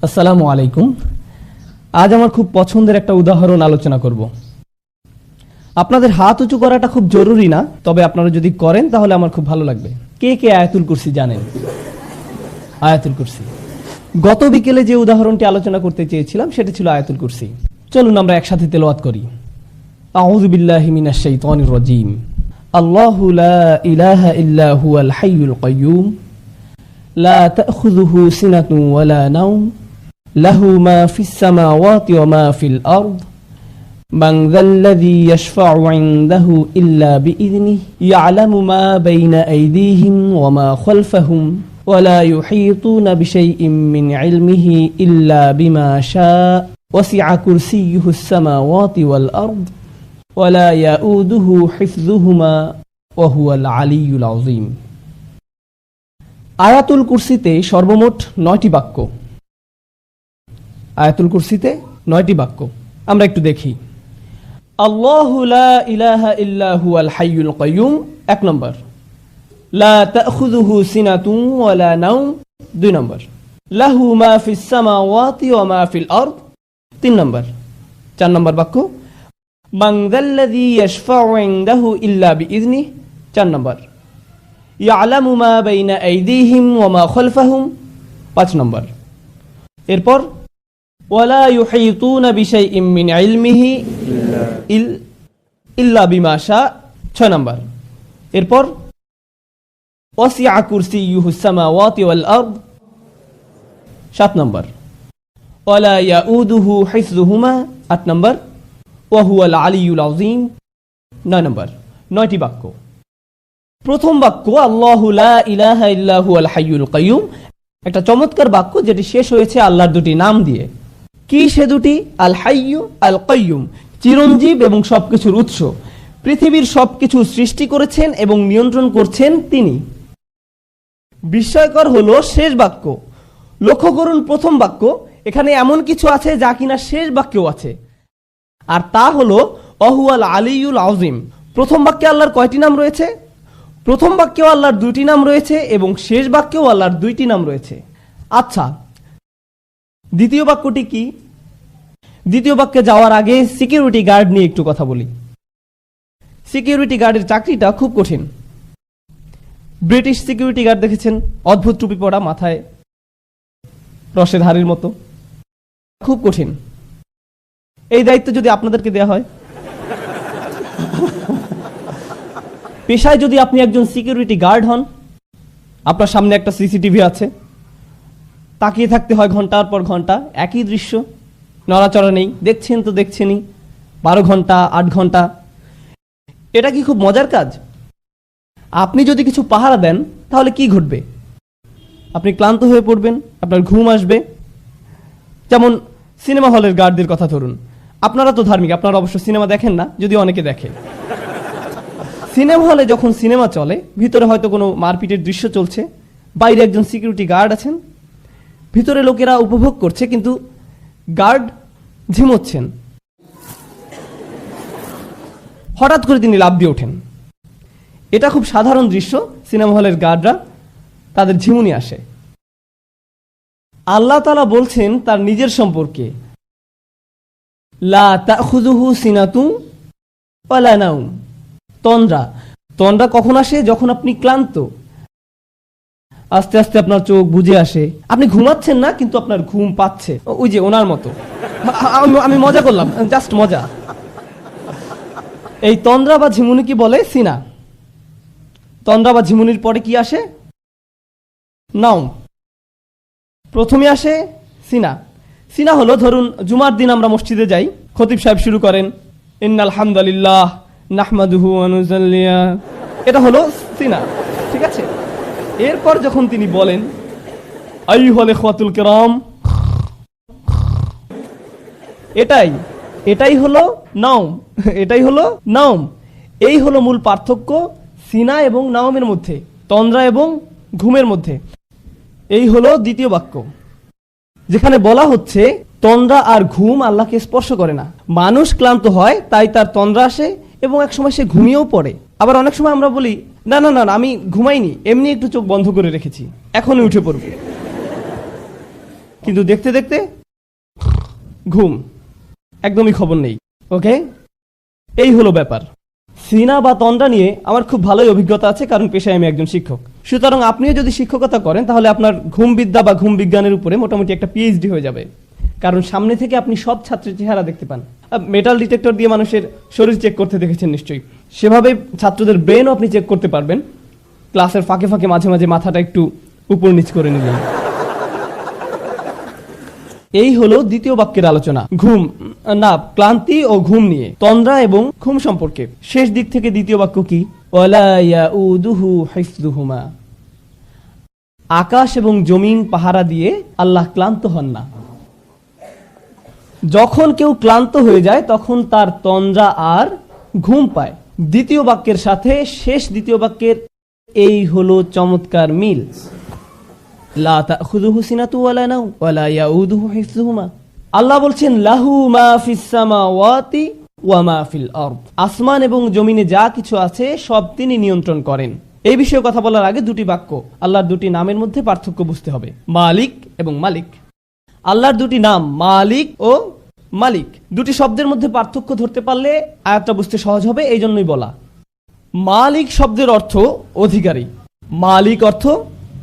আসসালামু আলাইকুম। আজ আমার খুব পছন্দের একটা উদাহরণ আলোচনা করব। আপনাদের হাত উঁচু করাটা খুব জরুরি না, তবে আপনারা যদি করেন তাহলে আমার খুব ভালো লাগবে। কে কে আয়াতুল কুরসি জানেন? আয়াতুল কুরসি, গত বিকেলে যে উদাহরণটি আলোচনা করতে চেয়েছিলাম সেটা ছিল আয়াতুল কুরসি। চলুন আমরা একসাথে তেলাওয়াত করি। আউযু বিল্লাহি মিনাশ শাইতানির রাজীম। আল্লাহু লা ইলাহা ইল্লা হুয়াল হাইয়ুল কাইয়্যুম লা তাখুযুহু সিনাতুন ওয়ালা নাওম লাহু মা ফিস সামাওয়াতি ওয়া মা ফিল আরদ মান যাল্লাযী ইয়াশফা'ু 'ইনদাহু ইল্লা বিইযনিহি ইয়া'লামু মা বাইনা আইদিহিম ওয়া মা খালফাহুম ওয়া লা ইউহীতুনা বিশাইইন মিন 'ইলমিহি ইল্লা বিমা শা'a ওয়াসি'a কুরসিয়্যুহুস সামাওয়াতি ওয়াল আরদ ওয়া লা ইয়াউদুহু হিফযুহুমা ওয়া হুয়াল আলিয়্যুল আযীম। আয়াতুল কুরসিতে সর্বমোট 9টি বাক্য। আয়াতুল কুরসিতে 9টি বাক্য আমরা একটু দেখি। আল্লাহু লা ইলাহা ইল্লা হুয়াল হাইয়ুল কাইয়্যুম 1 নম্বর, লা তাখুযুহু সিনাতুন ওয়ালা নাওম 2 নম্বর, লাহু মা ফিস সামাওয়াতি ওয়া মা ফিল আরদ 3 নম্বর। 4 নম্বর বাক্য, মান যাল্লাযী ইয়াশফা'ু 'ইনদাহু ইল্লা বিইযনিহি 4 নম্বর, ইয়া'লামু মা বাইনা আইদিহিম ওয়া মা খালফাহুম 5 নম্বর। এরপর ওয়ালা ইউহীতুনা বিশাইইন মিন ইলমিহি ইল্লা বিমা শা'a 6 নম্বর। এরপর ওয়াসি'a কুরসিয়্যুহুস সামাওয়াতি ওয়াল আরদ 7 নম্বর, ওয়ালা ইয়াউদুহু হিফযুহুমা 8 নম্বর, ওয়া হুয়াল আলিয়্যুল আযীম 9 নম্বর। 9টি বাক্য। প্রথম বাক্য আল্লাহু লা ইলাহা ইল্লা হুয়াল হাইয়ুল কাইয়্যুম, একটা চমৎকার বাক্য যেটি শেষ হয়েছে আল্লাহর দুটি নাম দিয়ে। কি সে দুটি? আল হাইয়্যু আল কাইয়্যুম, চিরঞ্জীব এবং সবকিছুর উৎস। পৃথিবীর সবকিছু সৃষ্টি করেছেন এবং নিয়ন্ত্রণ করছেন তিনি। বিস্ময়কর হলো শেষ বাক্য। লক্ষ্য করুন প্রথম বাক্য, এখানে এমন কিছু আছে যা কিনা শেষ বাক্যেও আছে, আর তা হলো ওয়াহুয়াল আলিয়্যুল আযীম। প্রথম বাক্যে আল্লাহর কয়টি নাম রয়েছে? প্রথম বাক্যেও আল্লাহর 2টি নাম রয়েছে এবং শেষ বাক্যেও আল্লাহর 2টি নাম রয়েছে। আচ্ছা, দ্বিতীয় বাক্যটি কি? দ্বিতীয় বাক্যে যাওয়ার আগে সিকিউরিটি গার্ড নিয়ে একটু কথা বলি। সিকিউরিটি গার্ডের চাকরিটা খুব কঠিন। ব্রিটিশ সিকিউরিটি গার্ড দেখেছেন? অদ্ভুত টুপি পরা, মাথায় রসের হাড়ির মতো, খুব কঠিন। এই দায়িত্ব যদি আপনাদেরকে দেয়া হয়, পেশায় যদি আপনি একজন সিকিউরিটি গার্ড হন, আপনার সামনে একটা সিসিটিভি আছে, তাকিয়ে থাকতে হয় ঘন্টার পর ঘন্টা, একই দৃশ্য, নড়াচড়া নেই, দেখছেন তো দেখছেনই, 12 ঘন্টা 8 ঘন্টা। এটা কি খুব মজার কাজ? আপনি যদি কিছু পাহারা দেন তাহলে কি ঘটবে? আপনি ক্লান্ত হয়ে পড়বেন, আপনার ঘুম আসবে। যেমন সিনেমা হলের গার্ডদের কথা ধরুন। আপনারা তো ধার্মিক, আপনারা অবশ্য সিনেমা দেখেন না, যদি অনেকে দেখে। সিনেমা হলে যখন সিনেমা চলে, ভিতরে হয়তো কোনো মারপিটের দৃশ্য চলছে, বাইরে একজন সিকিউরিটি গার্ড আছেন, ভিতরে লোকেরা উপভোগ করছে, কিন্তু গার্ড ঝিমোচ্ছেন। হঠাৎ করে তিনি লাফ দিয়ে ওঠেন। এটা খুব সাধারণ দৃশ্য। সিনেমা হলের গার্ডরা, তাদের ঝিমুনি আসে। আল্লাহ তাআলা বলছেন তার নিজের সম্পর্কে, লা তাখুযুহু সিনাতুন ওয়ালা নাওম। তন্দ্রা, তন্দ্রা কখন আসে? যখন আপনি ক্লান্ত, আস্তে আস্তে আপনার চোখ বুজে আসে, আপনি ঘুমাচ্ছেন না কিন্তু আপনার ঘুম পাচ্ছে। ওই যে ওনার মতো, আমি মজা করলাম, জাস্ট মজা। এই তন্দ্রা বা ঝিমুনি কি বলে? সিনা। তন্দ্রা বা ঝিমুনির পরে কি আসে? নাওম। প্রথমে আসে সিনা। সিনা হলো, ধরুন জুমার দিন আমরা মসজিদে যাই, খতিব সাহেব শুরু করেন ইন্নাল হামদুলিল্লাহ নাহমাদুহু ওয়া নুসাল্লি, এটা হলো সিনা, ঠিক আছে? এরপর যখন তিনি বলেন আইয়ুহাল ইখওয়াতুল কিরাম, এটাই হলো নাওম, এটাই হলো নাওম। এই হলো মূল পার্থক্য সিনা এবং নাওমের মধ্যে, তন্দ্রা এবং ঘুমের মধ্যে। এই হলো দ্বিতীয় বাক্য, যেখানে বলা হচ্ছে তন্দ্রা আর ঘুম আল্লাহকে স্পর্শ করে না। মানুষ ক্লান্ত হয়, তাই তার তন্দ্রা আসে এবং এক সময় সে ঘুমিয়েও পড়ে। আবার অনেক সময় আমরা বলি না না না আমি ঘুমাইনি, এমনি একটু চোখ বন্ধ করে রেখেছি, এখনই উঠে পড়ব। কিন্তু দেখতে দেখতে ঘুম, একদমই খবর নেই। ওকে, এই হলো ব্যাপার। সিনা বা তন্দ্রা নিয়ে আমার খুব ভালোই অভিজ্ঞতা আছে, কারণ পেশায় আমি একজন শিক্ষক। সুতরাং আপনিও যদি শিক্ষকতা করেন তাহলে আপনার ঘুম বিদ্যা বা ঘুম বিজ্ঞানের উপরে মোটামুটি একটা পিএইচডি হয়ে যাবে, কারণ সামনে থেকে আপনি সব ছাত্রের চেহারা দেখতে পান। মেটাল ডিটেক্টর দিয়ে মানুষের শরীর চেক করতে দেখেছেন নিশ্চয়ই, সেভাবে ছাত্রদের ব্রেনও আপনি চেক করতে পারবেন। ক্লাসের ফাঁকে ফাঁকে মাঝে মাঝে মাথাটা একটু উপর নিচ করে নিলেন। এই হলো দ্বিতীয় বাক্যের আলোচনা, ঘুম না ক্লান্তি ও ঘুম নিয়ে, তন্দ্রা এবং ঘুম সম্পর্কে। শেষ দিক থেকে দ্বিতীয় বাক্য কি? ওয়ালা ইয়াউদুহু হিফযুহুমা, আকাশ এবং জমিন পাহারা দিয়ে আল্লাহ ক্লান্ত হন না। যখন কেউ ক্লান্ত হয়ে যায় তখন তার তন্দ্রা আর ঘুম পায়। দ্বিতীয় বাক্যের সাথে শেষ দ্বিতীয় বাক্যের এই হলো চমৎকার মিল। লা তাখুযুহু সিনাতু ওয়ালা নাওম ওয়ালা ইয়াউদুহু হিফযুহুমা। আল্লাহ বলছেন লাহু মা ফিস সামাওয়াতি ওয়া মা ফিল আরদ, আসমান এবং জমিনে যা কিছু আছে সব তিনি নিয়ন্ত্রণ করেন। এই বিষয়ে কথা বলার আগে দুটি বাক্য, আল্লাহর দুটি নামের মধ্যে পার্থক্য বুঝতে হবে, মালিক এবং মালিক। আল্লাহর দুটি নাম মালিক ও মালিক, দুটি শব্দের মধ্যে পার্থক্য ধরতে পারলে আয়াতটা বুঝতে সহজ হবে, এই জন্যই বলা। মালিক শব্দের অর্থ অধিকারী, মালিক অর্থ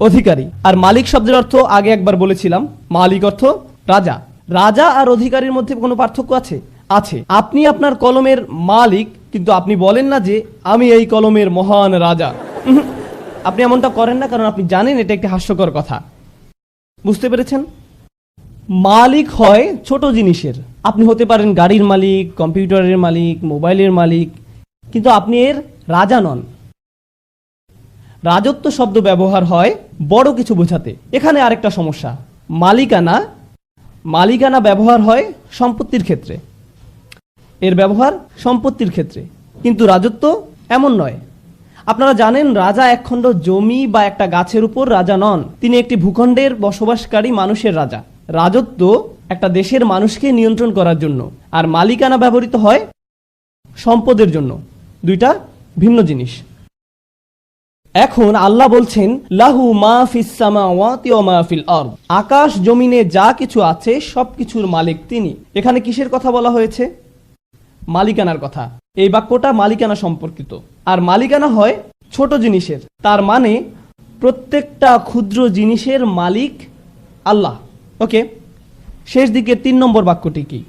অধিকারী, আর মালিক শব্দের অর্থ আগে একবার বলেছিলাম, মালিক অর্থ রাজা। রাজা আর অধিকারীর মধ্যে কোনো পার্থক্য আছে? আছে। আপনি আপনার কলমের মালিক, কিন্তু আপনি বলেন না যে আমি এই কলমের মহান রাজা। আপনি এমনটা করেন না, কারণ আপনি জানেন এটা একটি হাস্যকর কথা। বুঝতে পেরেছেন? মালিক হয় ছোট জিনিসের, আপনি হতে পারেন গাড়ির মালিক, কম্পিউটারের মালিক, মোবাইলের মালিক, কিন্তু আপনি এর রাজা নন। রাজত্ব শব্দ ব্যবহার হয় বড় কিছু বোঝাতে। এখানে আরেকটা সমস্যা, মালিকানা ব্যবহার হয় সম্পত্তির ক্ষেত্রে, এর ব্যবহার সম্পত্তির ক্ষেত্রে, কিন্তু রাজত্ব এমন নয়। আপনারা জানেন রাজা একখণ্ড জমি বা একটা গাছের উপর রাজা নন, তিনি একটি ভূখণ্ডের বসবাসকারী মানুষের রাজা। রাজত্ব একটা দেশের মানুষকে নিয়ন্ত্রণ করার জন্য, আর মালিকানা ব্যবহৃত হয় সম্পদের জন্য, দুইটা ভিন্ন জিনিস। এখন আল্লাহ বলছেন লাহু মা ফিস সামাওয়াতি ওয়া মা ফিল আরদ, আকাশ জমিনে যা কিছু আছে সবকিছুর মালিক তিনি। এখানে কিসের কথা বলা হয়েছে? মালিকানার কথা। এই বাক্যটা মালিকানা সম্পর্কিত, আর মালিকানা হয় ছোট জিনিসের, তার মানে প্রত্যেকটা ক্ষুদ্র জিনিসের মালিক আল্লাহ। ওকে, শেষ দিকে 3 নম্বর বাক্যটি কি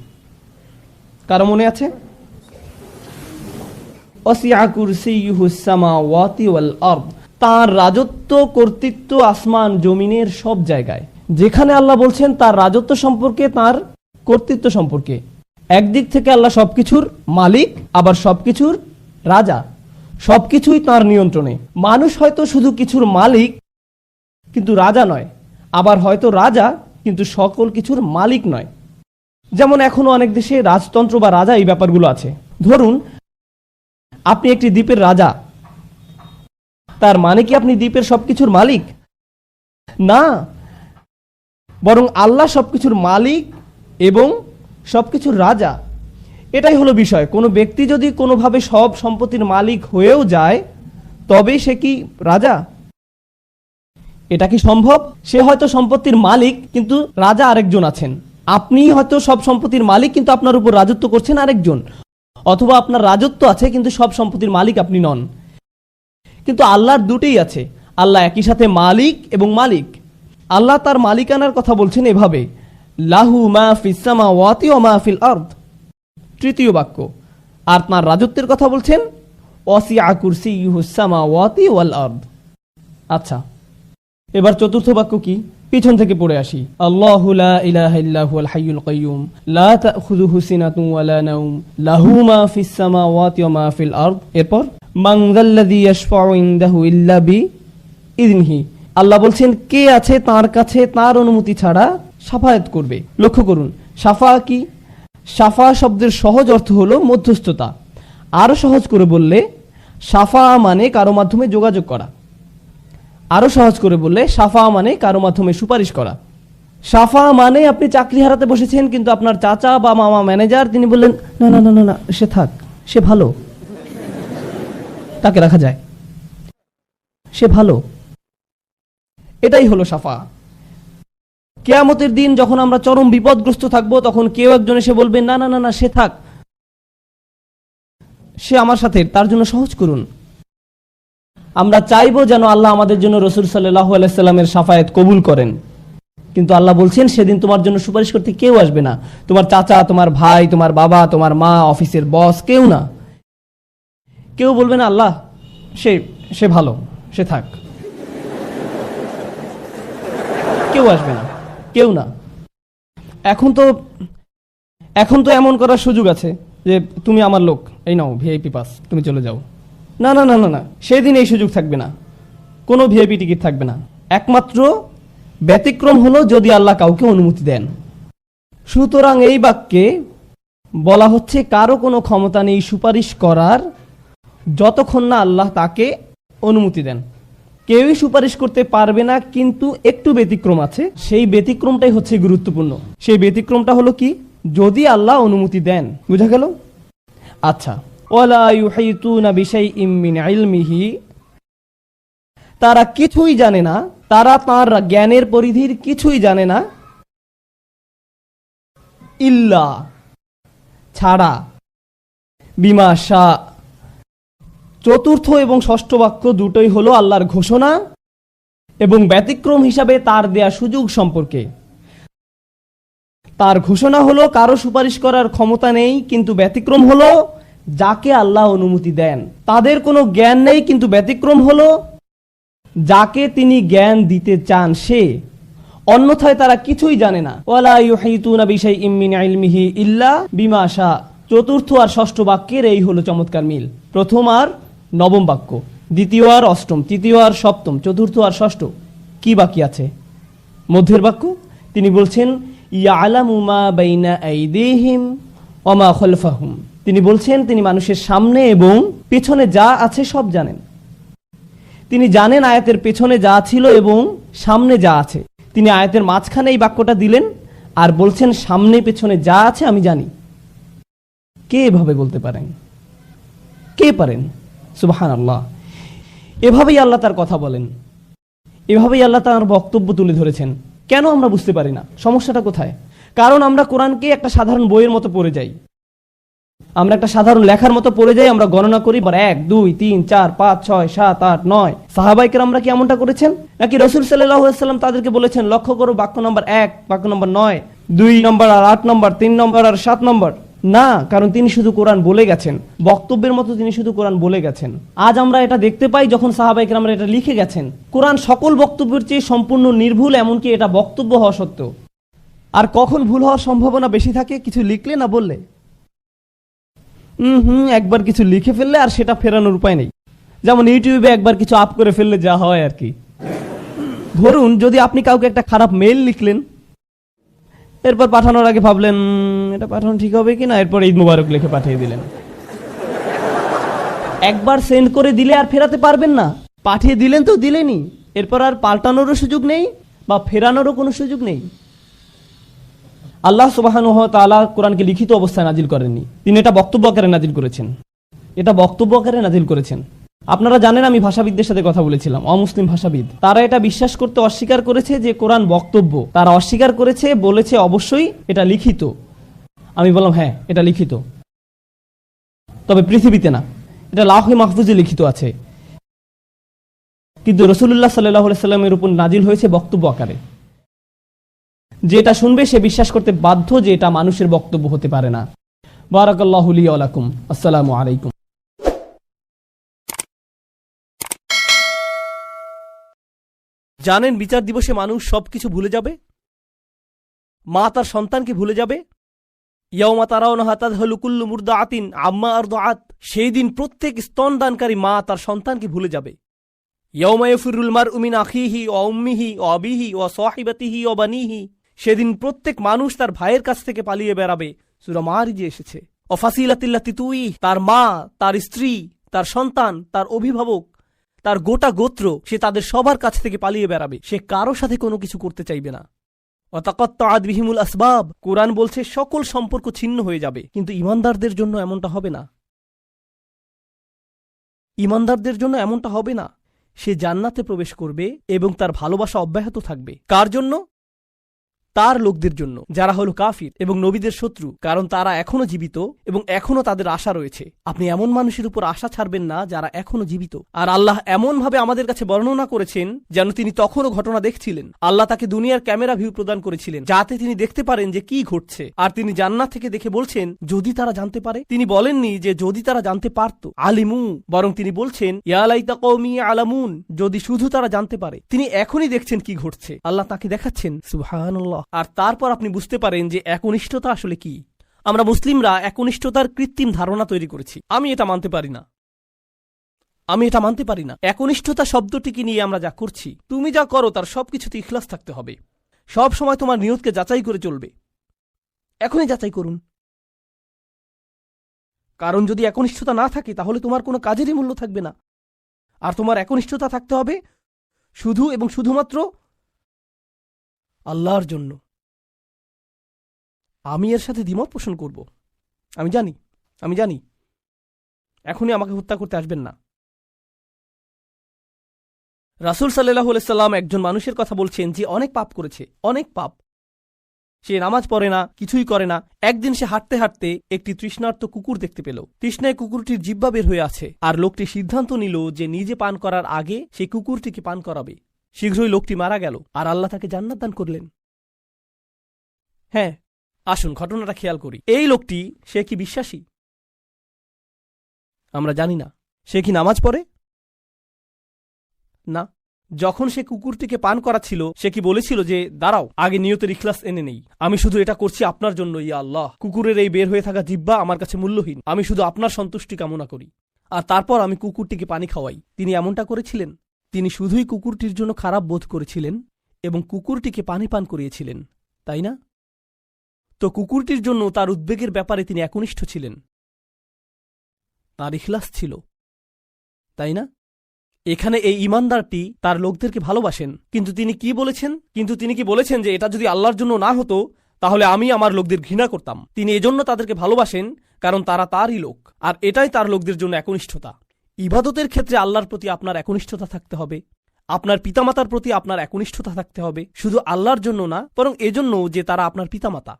কারো মনে আছে? ওয়াসিআ কুরসিয়ুহুস সামাওয়াতি ওয়াল আরদ, তার রাজত্ব কর্তৃত্ব আসমান জমিনের সব জায়গায়। যেখানে আল্লাহ বলছেন তার রাজত্ব সম্পর্কে, তার কর্তৃত্ব সম্পর্কে, একদিক থেকে আল্লাহ সবকিছুর মালিক, আবার সবকিছুর রাজা, সবকিছুই তার নিয়ন্ত্রণে। মানুষ হয়তো শুধু কিছুর মালিক কিন্তু রাজা নয়, আবার হয়তো রাজা কিন্তু সকল কিছুর মালিক নয়। যেমন এখনো অনেক দেশে রাজতন্ত্র বা রাজা এই ব্যাপারগুলো আছে। ধরুন আপনি একটি দ্বীপের রাজা, তার মানে কি আপনি দ্বীপের সবকিছুর মালিক? না, বরং আল্লাহ সবকিছুর মালিক এবং সবকিছুর রাজা। এটাই হলো বিষয়। কোনো ব্যক্তি যদি কোনোভাবে সব সম্পত্তির মালিক হয়েও যায়, তবে সে কি রাজা? এটা কি সম্ভব? সে হয়তো সম্পত্তির মালিক, কিন্তু রাজা আরেকজন আছেন। আপনি হয়তো সব সম্পত্তির মালিক, কিন্তু আপনার উপর রাজত্ব করছেন আরেকজন। অথবা আপনার রাজত্ব আছে কিন্তু সব সম্পত্তির মালিক আপনি নন। কিন্তু আল্লাহর দুটোই আছে, আল্লাহ একই সাথে মালিক এবং মালিক। আল্লাহ তার মালিকানার কথা বলছেন এভাবে, লাহু মা ফিস সামাওয়াতি ওয়া মা ফিল আরদ, তৃতীয় বাক্য। আর তার রাজত্বের কথা বলছেন ওয়াসিআ কুরসিয়ুহুস সামাওয়াতি ওয়াল আরদ। আচ্ছা, এবার চতুর্থ বাক্য কি? পিছন থেকে পড়ে আসি। আল্লাহু লা ইলাহা ইল্লা হুয়াল হাইয়ুল কাইয়্যুম লা তাখুযুহু সিনাতুন ওয়ালা নাওম লাহু মা ফিস সামাওয়াতি ওয়া মা ফিল আরদ। এরপর মান যাল্লাযী ইয়াশফাউ ইনদাহু ইল্লা বিইযনিহি, আল্লাহ বলছেন কে আছে তার কাছে তার অনুমতি ছাড়া শাফায়াত করবে। লক্ষ্য করুন, শাফা কি? শাফা শব্দের সহজ অর্থ হলো মধ্যস্থতা। আরো সহজ করে বললে শাফা মানে কারো মাধ্যমে যোগাযোগ করা। আরো সহজ করে বললে শাফা মানে কারো মাধ্যমে সুপারিশ করা। শাফা মানে আপনি চাকরি হারাতে বসেছেন, কিন্তু আপনার চাচা বা মামা ম্যানেজার, তিনি বললেন না না না না, সে থাক, সে ভালো, তাকে রাখা যায়, সে ভালো। এটাই হলো শাফা। কিয়ামতের দিন যখন আমরা চরম বিপদগ্রস্ত থাকবো, তখন কেউ একজন এসে বলবে, না না না না, সে থাক, সে আমার সাথে, তার জন্য সহজ করুন। আমরা চাইবো যেন আল্লাহ আমাদের জন্য রাসূল সাল্লাল্লাহু আলাইহি সাল্লামের শাফায়াত কবুল করেন, কিন্তু আল্লাহ বলছেন সেদিন তোমার জন্য সুপারিশ করতে কেউ আসবে না। তোমার চাচা, তোমার ভাই, তোমার বাবা, তোমার মা, অফিসের বস, কেউ না। কেউ বলবে না আল্লাহ সে সে ভালো, সে থাক। কেউ আসবে না, কেউ না। এখন তো এমন করার সুযোগ আছে যে তুমি আমার লোক, এই নাও ভিআইপি পাস, তুমি চলে যাও। না না না না না, সেদিন এই সুযোগ থাকবে না, কোনো ভিআইপি টিকিট থাকবে না। একমাত্র ব্যতিক্রম হলো যদি আল্লাহ কাউকে অনুমতি দেন। সুতরাং এই বাক্যে বলা হচ্ছে কারো কোনো ক্ষমতা নেই সুপারিশ করার যতক্ষণ না আল্লাহ তাকে অনুমতি দেন। কেউই সুপারিশ করতে পারবে না, কিন্তু একটু ব্যতিক্রম আছে। সেই ব্যতিক্রমটাই হচ্ছে গুরুত্বপূর্ণ। সেই ব্যতিক্রমটা হলো কি, যদি আল্লাহ অনুমতি দেন। বুঝা গেল? আচ্ছা, ওয়ালা ইউহিতুনা বিশাইইম মিন ইলমিহি, তারা কিছুই জানে না, তারা তার জ্ঞানের পরিধির কিছুই জানে না, ইল্লা ছাড়া, বিমা শা। চতুর্থ এবং ষষ্ঠ বাক্য দুটোই হলো আল্লাহর ঘোষণা এবং ব্যতিক্রম হিসাবে তার দেয়া সুযোগ সম্পর্কে। তার ঘোষণা হলো কারো সুপারিশ করার ক্ষমতা নেই, কিন্তু ব্যতিক্রম হলো যাকে আল্লাহ অনুমতি দেন। তাদের কোনো জ্ঞান নেই, কিন্তু ব্যতিক্রম হলো যাকে তিনি জ্ঞান দিতে চান সে। অন্যথায় তারা কিছুই জানে না। ওয়ালা ইউহিতুনা বিশাইইম মিন ইলমিহি ইল্লা বিমা শা। চতুর্থ আর ষষ্ঠ বাক্যের এই হলো চমৎকার মিল। প্রথম আর নবম বাক্য, দ্বিতীয় আর অষ্টম, তৃতীয় আর সপ্তম, চতুর্থ আর ষষ্ঠ। কি বাকি আছে? মধ্যের বাক্য। তিনি বলছেন ইয়ালামু মা বাইনা আইদিহিম ওয়া মা খালফাহুম। তিনি বলছেন তিনি মানুষের সামনে এবং পেছনে যা আছে সব জানেন। তিনি জানেন আয়াতের পেছনে যা ছিল এবং সামনে যা আছে। তিনি আয়াতের মাঝখানে এই বাক্যটা দিলেন আর বলছেন সামনে পেছনে যা আছে আমি জানি। কে এভাবে বলতে পারেন? কে পারেন? সুবহানাল্লাহ। এভাবেই আল্লাহ তার কথা বলেন, এভাবেই আল্লাহ তার বক্তব্য তুলে ধরেছেন। কেন আমরা বুঝতে পারি না? সমস্যাটা কোথায়? কারণ আমরা কোরআনকে একটা সাধারণ বইয়ের মতো পড়ে যাই, আমরা একটা সাধারণ লেখার মতো পড়ে যাই। আমরা গণনা করি 1 2 3 4 5 6 7 8 9। সাহাবায়ে কেরামরা কি এমনটা করেছেন? নাকি রাসূল সাল্লাল্লাহু আলাইহি ওয়াসাল্লাম তাদেরকে বলেছেন লক্ষ্য করো বাক্য নম্বর 1, বাক্য নম্বর 9, 2 নম্বর আর 8 নম্বর, 3 নম্বর আর 7 নম্বর? না, কারণ তিনি শুধু কোরআন বলে গেছেন, বক্তব্যের মতো তিনি শুধু কোরআন বলে গেছেন। আজ আমরা এটা দেখতে পাই যখন সাহাবায়ে কেরামরা এটা লিখে গেছেন। কোরআন সকল বক্তব্যের চেয়ে সম্পূর্ণ নির্ভুল, এমনকি এটা বক্তব্য হওয়া সত্ত্বেও। আর কখন ভুল হওয়ার সম্ভাবনা বেশি থাকে? কিছু লিখলে না বললে। একবার কিছু লিখে ফেললে আর সেটা ফেরানোর উপায় নেই। যেমন ইউটিউবে একবার কিছু আপ করে ফেললে যা হয় আর কি। ধরুন যদি আপনি কাউকে একটা খারাপ মেইল লিখলেন, এরপর পাঠানোর আগে ভাবলেন এটা পাঠানো ঠিক হবে কিনা, এরপর ঈদ মুবারক লিখে পাঠিয়ে দিলেন। একবার সেন্ড করে দিলে আর ফেরাতে পারবেন না। পাঠিয়ে দিলেন তো দিলেনই, এরপর আর পাল্টানোরও সুযোগ নেই বা ফেরানোরও কোনো সুযোগ নেই। আল্লাহ সুবহানাহু ওয়া তাআলা কোরআনকে লিখিত অবস্থায় নাজিল করেননি, তিনি এটা বক্তব্য আকারে নাজিল করেছেন। এটা বক্তব্য আকারে নাজিল করেছেন। আপনারা জানেন আমি ভাষাবিদদের সাথে কথা বলেছিলাম, অমুসলিম ভাষাবিদ। তারা এটা বিশ্বাস করতে অস্বীকার করেছে যে কোরআন বক্তব্য। তারা অস্বীকার করেছে, বলেছে অবশ্যই এটা লিখিত। আমি বললাম হ্যাঁ এটা লিখিত, তবে পৃথিবীতে না, এটা লাওহে মাহফুজে লিখিত আছে। কিন্তু রাসূলুল্লাহ সাল্লাল্লাহু আলাইহি ওয়াসাল্লামের উপর নাজিল হয়েছে বক্তব্য আকারে। যেটা শুনবে সে বিশ্বাস করতে বাধ্য যে এটা মানুষের বক্তব্য হতে পারে না। বারাকাল্লাহু লি ওয়া লাকুম। আসসালামু আলাইকুম। জানেন বিচার দিবসে মানুষ সবকিছু ভুলে যাবে। মা তার সন্তানকে ভুলে যাবে। ইয়াউমা তারাউনাহা তাযহালু কুল্লু মুরদাআতিন আম্মা আরদাআত। সেই দিন প্রত্যেক স্তনদানকারী মা তার সন্তানকে ভুলে যাবে। ইয়াউমা ইয়াফিরুল মারউ মিন আখিহি ওয়া উম্মিহি ওয়া আবিহি ওয়া সাহিবাতিহি ওয়া বানিহি। সেদিন প্রত্যেক মানুষ তার ভাইয়ের কাছ থেকে পালিয়ে বেড়াবে। সূরা মারিজে এসেছে। ওয়া ফাসিলাতিল্লাতি তুই, তার মা, তার স্ত্রী, তার সন্তান, তার অভিভাবক, তার গোটা গোত্র, সে তাদের সবার কাছ থেকে পালিয়ে বেড়াবে। সে কারো সাথে কোনো কিছু করতে চাইবে না। ওয়া তাকাত্তাআত বিহিমুল আসবাব। কোরআন বলছে সকল সম্পর্ক ছিন্ন হয়ে যাবে। কিন্তু ঈমানদারদের জন্য এমনটা হবে না। ঈমানদারদের জন্য এমনটা হবে না। সে জান্নাতে প্রবেশ করবে এবং তার ভালোবাসা অব্যাহত থাকবে। কার জন্য? তার লোকদের জন্য যারা হলো কাফির এবং নবীদের শত্রু, কারণ তারা এখনো জীবিত এবং এখনো তাদের আশা রয়েছে। আপনি এমন মানুষের উপর আশা ছাড়বেন না যারা এখনো জীবিত। আর আল্লাহ এমন ভাবে আমাদের কাছে বর্ণনা করেছেন যেন তিনি তখনও ঘটনা দেখছিলেন। আল্লাহ তাকে দুনিয়ার ক্যামেরা ভিউ প্রদান করেছিলেন যাতে তিনি দেখতে পারেন যে কি ঘটছে। আর তিনি জান্নাত থেকে দেখে বলছেন যদি তারা জানতে পারে। তিনি বলেননি যে যদি তারা জানতে পারত, আলিমু, বরং তিনি বলছেন ইয়া লাইতা কওমি আলামুন, যদি শুধু তারা জানতে পারে। তিনি এখনই দেখছেন কি ঘটছে, আল্লাহ তাকে দেখাচ্ছেন। সুবহানাল্লাহ। আর তারপর আপনি বুঝতে পারেন যে একনিষ্ঠতা আসলে কি। আমরা মুসলিমরা একনিষ্ঠতার কৃত্রিম ধারণা তৈরি করেছি। আমি এটা মানতে পারি না। একনিষ্ঠতা শব্দটিকে নিয়ে আমরা যা করছি, তুমি যা করো তার সবকিছুতে ইখলাস থাকতে হবে। সব সময় তোমার নিয়তকে যাচাই করে চলবে। এখনই যাচাই করুন, কারণ যদি একনিষ্ঠতা না থাকে তাহলে তোমার কোনো কাজেরই মূল্য থাকবে না। আর তোমার একনিষ্ঠতা থাকতে হবে শুধু এবং শুধুমাত্র আল্লাহর জন্য। আমি এর সাথে দ্বিমত পোষণ করব, আমি জানি। এখনই আমাকে হত্যা করতে আসবেন না। রাসূল সাল্লাল্লাহু আলাইহি সাল্লাম একজন মানুষের কথা বলছেন যে অনেক পাপ করেছে, অনেক পাপ। সে নামাজ পড়ে না, কিছুই করে না। একদিন সে হাঁটতে হাঁটতে একটি তৃষ্ণার্ত কুকুর দেখতে পেল। তৃষ্ণায় কুকুরটির জিহ্বা বের হয়ে আছে। আর লোকটি সিদ্ধান্ত নিল যে নিজে পান করার আগে সেই কুকুরটিকে পান করাবে। শীঘ্রই লোকটি মারা গেল আর আল্লাহ তাকে জান্নাত দান করলেন। হ্যাঁ, আসুন ঘটনাটা খেয়াল করি। এই লোকটি, সে কি বিশ্বাসী? আমরা জানি না। সে কি নামাজ পড়ে? না। যখন সে কুকুরটিকে পান করাচ্ছিল, সে কি বলেছিল যে দাঁড়াও, আগে নিয়তের ইখলাস এনে নেই, আমি শুধু এটা করছি আপনার জন্য, ইয়া আল্লাহ, কুকুরের এই বের হয়ে থাকা জিহ্বা আমার কাছে মূল্যহীন, আমি শুধু আপনার সন্তুষ্টি কামনা করি, আর তারপর আমি কুকুরটিকে পানি খাওয়াই। তিনি এমনটা করেছিলেন? তিনি শুধুই কুকুরটির জন্য খারাপ বোধ করেছিলেন এবং কুকুরটিকে পানি পান করিয়েছিলেন, তাই না? তো কুকুরটির জন্য তার উদ্বেগের ব্যাপারে তিনি একনিষ্ঠ ছিলেন, তার ইখলাস ছিল, তাই না? এখানে এই ইমানদারটি তার লোকদেরকে ভালোবাসেন, কিন্তু তিনি কি বলেছেন যে এটা যদি আল্লাহর জন্য না হতো তাহলে আমি আমার লোকদের ঘৃণা করতাম। তিনি এজন্য তাদেরকে ভালোবাসেন কারণ তারা তারই লোক, আর এটাই তার লোকদের জন্য একনিষ্ঠতা। ইবাদতের ক্ষেত্রে আল্লাহর প্রতি আপনার একনিষ্ঠতা থাকতে হবে, আপনার পিতামাতার প্রতি আপনার একনিষ্ঠতা থাকতে হবে, শুধু আল্লাহর জন্য না, বরং এজন্য যে তারা আপনার পিতামাতা।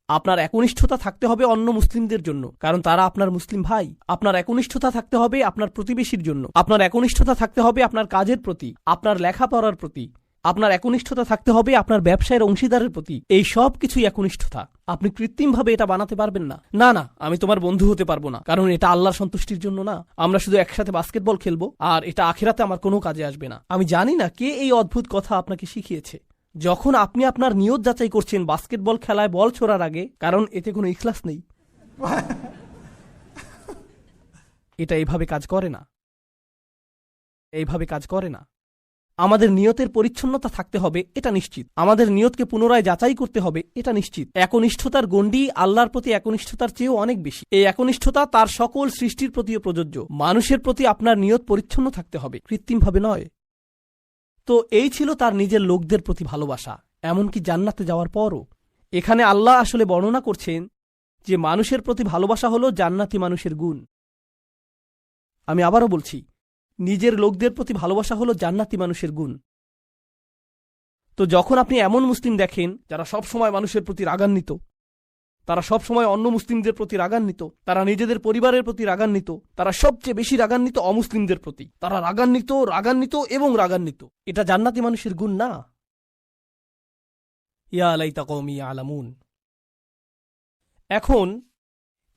আপনার একনিষ্ঠতা থাকতে হবে অন্য মুসলিমদের জন্য, কারণ তারা আপনার মুসলিম ভাই। আপনার একনিষ্ঠতা থাকতে হবে আপনার প্রতিবেশীর জন্য। আপনার একনিষ্ঠতা থাকতে হবে আপনার কাজের প্রতি, আপনার লেখাপড়ার প্রতি। আপনার একনিষ্ঠতা থাকতে হবে আপনার ব্যবসায়ের অংশীদারের প্রতি। এই সব কিছুই একনিষ্ঠতা। আপনি কৃত্রিমভাবে এটা বানাতে পারবেন না। না, আমি তোমার বন্ধু হতে পারবো না, কারণ এটা আল্লাহর সন্তুষ্টির জন্য না। আমরা শুধু একসাথে বাস্কেটবল খেলবো, আর এটা আখিরাতে আমার কোনো কাজে আসবে না। আমি জানি না কে এই অদ্ভুত কথা আপনাকে শিখিয়েছে। যখন আপনি আপনার নিয়ত যাচাই করছেন বাস্কেটবল খেলায় বল ছোড়ার আগে, কারণ এতে কোনো ইখলাস নেই, এটা এইভাবে কাজ করে না। আমাদের নিয়তের পরিচ্ছন্নতা থাকতে হবে, এটা নিশ্চিত। আমাদের নিয়তকে পুনরায় যাচাই করতে হবে, এটা নিশ্চিত। একনিষ্ঠতার গণ্ডি আল্লাহর প্রতি একনিষ্ঠতার চেয়েও অনেক বেশি। এই একনিষ্ঠতা তার সকল সৃষ্টির প্রতিও প্রযোজ্য। মানুষের প্রতি আপনার নিয়ত পরিচ্ছন্ন থাকতে হবে, কৃত্রিমভাবে নয়। তো এই ছিল তার নিজের লোকদের প্রতি ভালোবাসা, এমনকি জান্নাতে যাওয়ার পরও। এখানে আল্লাহ আসলে বর্ণনা করছেন যে মানুষের প্রতি ভালোবাসা হল জান্নাতি মানুষের গুণ। আমি আবারও বলছি, নিজের লোকদের প্রতি ভালোবাসা হল জান্নাতি মানুষের গুণ। তো যখন আপনি এমন মুসলিম দেখেন যারা সব সময় মানুষের প্রতি রাগান্বিত, তারা সব সময় অন্য মুসলিমদের প্রতি রাগান্বিত, তারা নিজেদের পরিবারের প্রতি রাগান্বিত, তারা সবচেয়ে বেশি রাগান্বিত অমুসলিমদের প্রতি, তারা রাগান্বিত, এটা জান্নাতি মানুষের গুণ না। ইয়া লাইতা কওমি ইয়ালামুন। এখন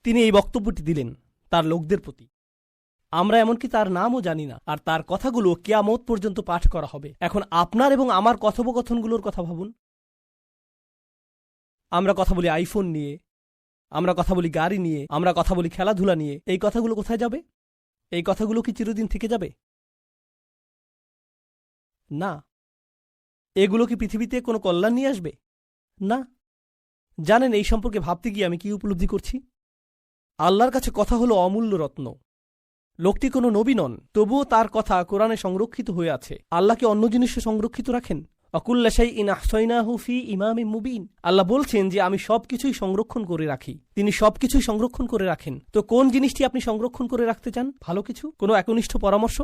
তিনি এই বক্তব্যটি দিলেন তার লোকদের প্রতি। আমরা এমনকি তার নামও জানি না, আর তার কথাগুলো কিয়ামত পর্যন্ত পাঠ করা হবে। এখন আপনার এবং আমার কথোপকথনগুলোর কথা ভাবুন। আমরা কথা বলি আইফোন নিয়ে, আমরা কথা বলি গাড়ি নিয়ে, আমরা কথা বলি খেলাধুলা নিয়ে। এই কথাগুলো কোথায় যাবে? এই কথাগুলো কি চিরদিন থেকে যাবে? না। এগুলো কি পৃথিবীতে কোনো কল্যাণ নিয়ে আসবে? না। জানেন এই সম্পর্কে ভাবতে গিয়ে আমি কি উপলব্ধি করছি? আল্লাহর কাছে কথা হলো অমূল্য রত্ন। লোকটি কোনো নবী নন, তবুও তার কথা কোরআনে সংরক্ষিত হয়ে আছে। আল্লাহ কি অন্য জিনিসে সংরক্ষিত রাখেন? অকুল্লা শাইইন আহসাইনাহু ফি ইমামিম মুবিন। আল্লাহ বলছেন যে আমি সবকিছুই সংরক্ষণ করে রাখি। তিনি সবকিছুই সংরক্ষণ করে রাখেন। তো কোন জিনিসটি আপনি সংরক্ষণ করে রাখতে চান? ভালো কিছু? কোনো একনিষ্ঠ পরামর্শ?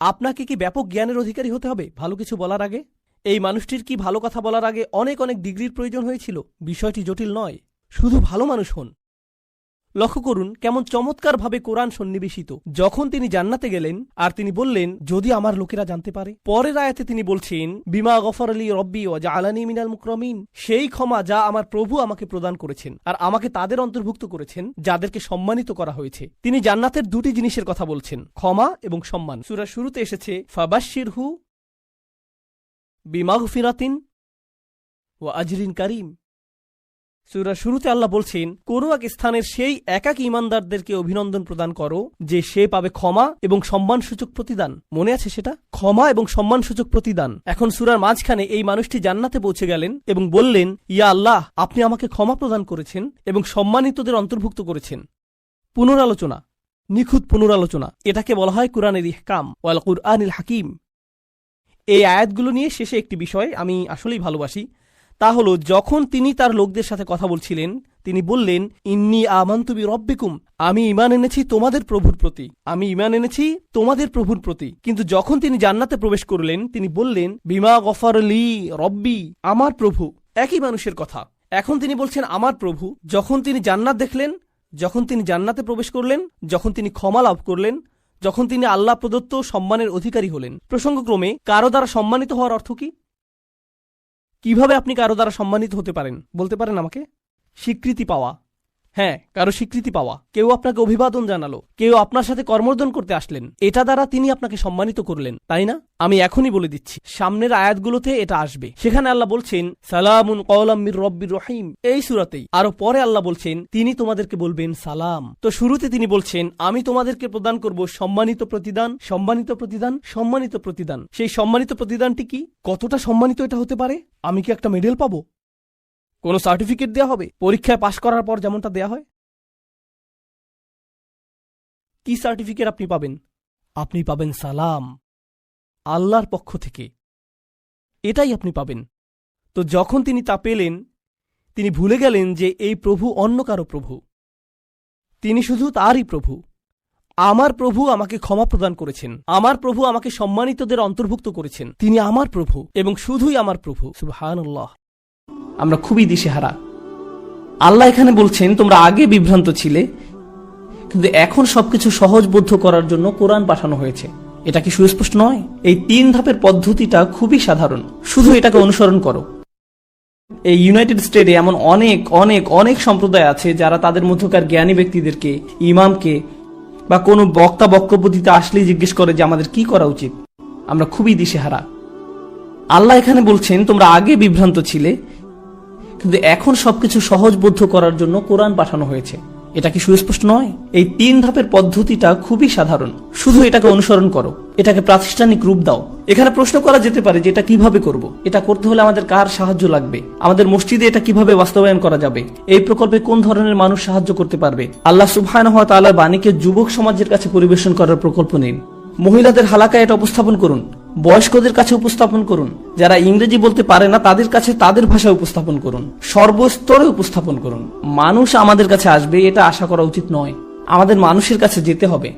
আপনাকে কি ব্যাপক জ্ঞানের অধিকারী হতে হবে ভালো কিছু বলার আগে? এই মানুষটির কি ভালো কথা বলার আগে অনেক অনেক ডিগ্রির প্রয়োজন হয়েছিল? বিষয়টি জটিল নয়, শুধু ভালো মানুষ হন। লক্ষ্য করুন কেমন চমৎকারভাবে কোরআন সন্নিবেশিত। যখন তিনি জান্নাতে গেলেন আর তিনি বললেন, যদি আমার লোকেরা জানতে পারে। পরের আয়াতে তিনি বলছেন, বিমা গফর আলী রব্বি ও জাআলানি মিনাল মুকরামিন, সেই ক্ষমা যা আমার প্রভু আমাকে প্রদান করেছেন আর আমাকে তাদের অন্তর্ভুক্ত করেছেন যাদেরকে সম্মানিত করা হয়েছে। তিনি জান্নাতের দুটি জিনিসের কথা বলছেন, ক্ষমা এবং সম্মান। সূরার শুরুতে এসেছে ফাবাশশিরহু বিমাগফিরাতিন ওয়া আজরিন কারীম। সূরার শুরুতে আল্লাহ বলছেন, কোন এক স্থানের সেই একাকী ঈমানদারদেরকে অভিনন্দন প্রদান করো যে সে পাবে ক্ষমা এবং সম্মানসূচক প্রতিদান। মনে আছে সেটা? ক্ষমা এবং সম্মানসূচক প্রতিদান। এখন সূরার মাঝখানে এই মানুষটি জান্নাতে পৌঁছে গেলেন এবং বললেন, ইয়া আল্লাহ, আপনি আমাকে ক্ষমা প্রদান করেছেন এবং সম্মানিতদের অন্তর্ভুক্ত করেছেন। পুনরালোচনা, নিখুঁত পুনরালোচনা, এটাকে বলা হয় কুরআনের ইহকাম ওয়াল কুরআনিল হাকিম। এই আয়াতগুলো নিয়ে শেষে একটি বিষয় আমি আসলেই ভালোবাসি, তা হল যখন তিনি তার লোকদের সাথে কথা বলছিলেন তিনি বললেন, ইন্নী আমানতু বিরব্বিকুম, আমি ঈমান এনেছি তোমাদের প্রভুর প্রতি, আমি ঈমান এনেছি তোমাদের প্রভুর প্রতি। কিন্তু যখন তিনি জান্নাতে প্রবেশ করলেন তিনি বললেন, বিমা গফর লি রব্বি, আমার প্রভু। একই মানুষের কথা। এখন তিনি বলছেন আমার প্রভু। যখন তিনি জান্নাত দেখলেন, যখন তিনি জান্নাতে প্রবেশ করলেন, যখন তিনি ক্ষমা লাভ করলেন, যখন তিনি আল্লাহ প্রদত্ত সম্মানের অধিকারী হলেন। প্রসঙ্গক্রমে কারো দ্বারা সম্মানিত হওয়ার অর্থ কি? কিভাবে আপনি কারো দ্বারা সম্মানিত হতে পারেন বলতে পারেন আমাকে? স্বীকৃতি পাওয়া। হ্যাঁ, কারো স্বীকৃতি পাওয়া। কেউ আপনাকে অভিবাদন জানালো, কেউ আপনার সাথে কর্মর্দন করতে আসলেন, এটা দ্বারা তিনি আপনাকে সম্মানিত করলেন, তাই না? আমি এখনই বলে দিচ্ছি, সামনের আয়াতগুলোতে এটা আসবে। সেখানে আল্লাহ বলছেন, সালামুন কওলাম মির রব্বির রহিম, এই সূরাতেই। আরো পরে আল্লাহ বলছেন, তিনি তোমাদেরকে বলবেন সালাম। তো শুরুতে তিনি বলছেন, আমি তোমাদেরকে প্রদান করব সম্মানিত প্রতিদান, সম্মানিত প্রতিদান, সম্মানিত প্রতিদান। সেই সম্মানিত প্রতিদানটি কি? কতটা সম্মানিত এটা হতে পারে? আমি কি একটা মেডেল পাবো? কোনো সার্টিফিকেট দেয়া হবে? পরীক্ষায় পাশ করার পর যেমনটা দেয়া হয়? কি সার্টিফিকেট আপনি পাবেন? আপনি পাবেন সালাম, আল্লাহর পক্ষ থেকে। এটাই আপনি পাবেন। তো যখন তিনি তা পেলেন তিনি ভুলে গেলেন যে এই প্রভু অন্য কারো প্রভু, তিনি শুধু তারই প্রভু। আমার প্রভু আমাকে ক্ষমা প্রদান করেছেন, আমার প্রভু আমাকে সম্মানিতদের অন্তর্ভুক্ত করেছেন, তিনি আমার প্রভু এবং শুধুই আমার প্রভু। সুবহানাল্লাহ। আমরা খুবই দিশেহারা। আল্লাহ এখানে বলছেন, তোমরা আগে বিভ্রান্ত ছিলে, কিন্তু এখন সবকিছু সহজবোধ্য করার জন্য কোরআন পাঠানো হয়েছে। এটা কি সুস্পষ্ট নয়? এই 3 ধাপের পদ্ধতিটা খুবই সাধারণ, শুধু এটাকে অনুসরণ করো। এই ইউনাইটেড স্টেটে এমন অনেক অনেক অনেক সম্প্রদায় আছে যারা তাদের মধ্যকার জ্ঞানী ব্যক্তিদেরকে, ইমামকে বা কোনো বক্তা বক্তব্য দিতে আসলেই জিজ্ঞেস করে যে আমাদের কি করা উচিত। আমরা খুবই দিশেহারা। আল্লাহ এখানে বলছেন, তোমরা আগে বিভ্রান্ত ছিলে, কিন্তু এখন সবকিছু সহজবোধ্য করার জন্য কোরআন পাঠানো হয়েছে। এটা কি সুস্পষ্ট নয়? এই 3 ধাপের পদ্ধতিটা খুবই সাধারণ, শুধু এটাকে অনুসরণ করো, এটাকে প্রাতিষ্ঠানিক রূপ দাও। এখানে প্রশ্ন করা যেতে পারে যে এটা কিভাবে করব? এটা করতে হলে আমাদের কার সাহায্য লাগবে? আমাদের মসজিদে এটা কিভাবে বাস্তবায়ন করা যাবে? এই প্রকল্পে কোন ধরনের মানুষ সাহায্য করতে পারবে? আল্লাহ সুবহানাহু ওয়া তাআলার বাণীকে যুবক সমাজের কাছে পরিবেশন করার প্রকল্প নিন। মহিলাদের হালাকায় এটা উপস্থাপন করুন, বয়স্কদের কাছে উপস্থাপন করুন, যারা ইংরেজি বলতে পারে না তাদের কাছে তাদের ভাষায় উপস্থাপন করুন, সর্বস্তরে উপস্থাপন করুন। মানুষ আমাদের কাছে আসবে এটা আশা করা উচিত নয়। আমাদের মানুষের কাছে যেতে হবে,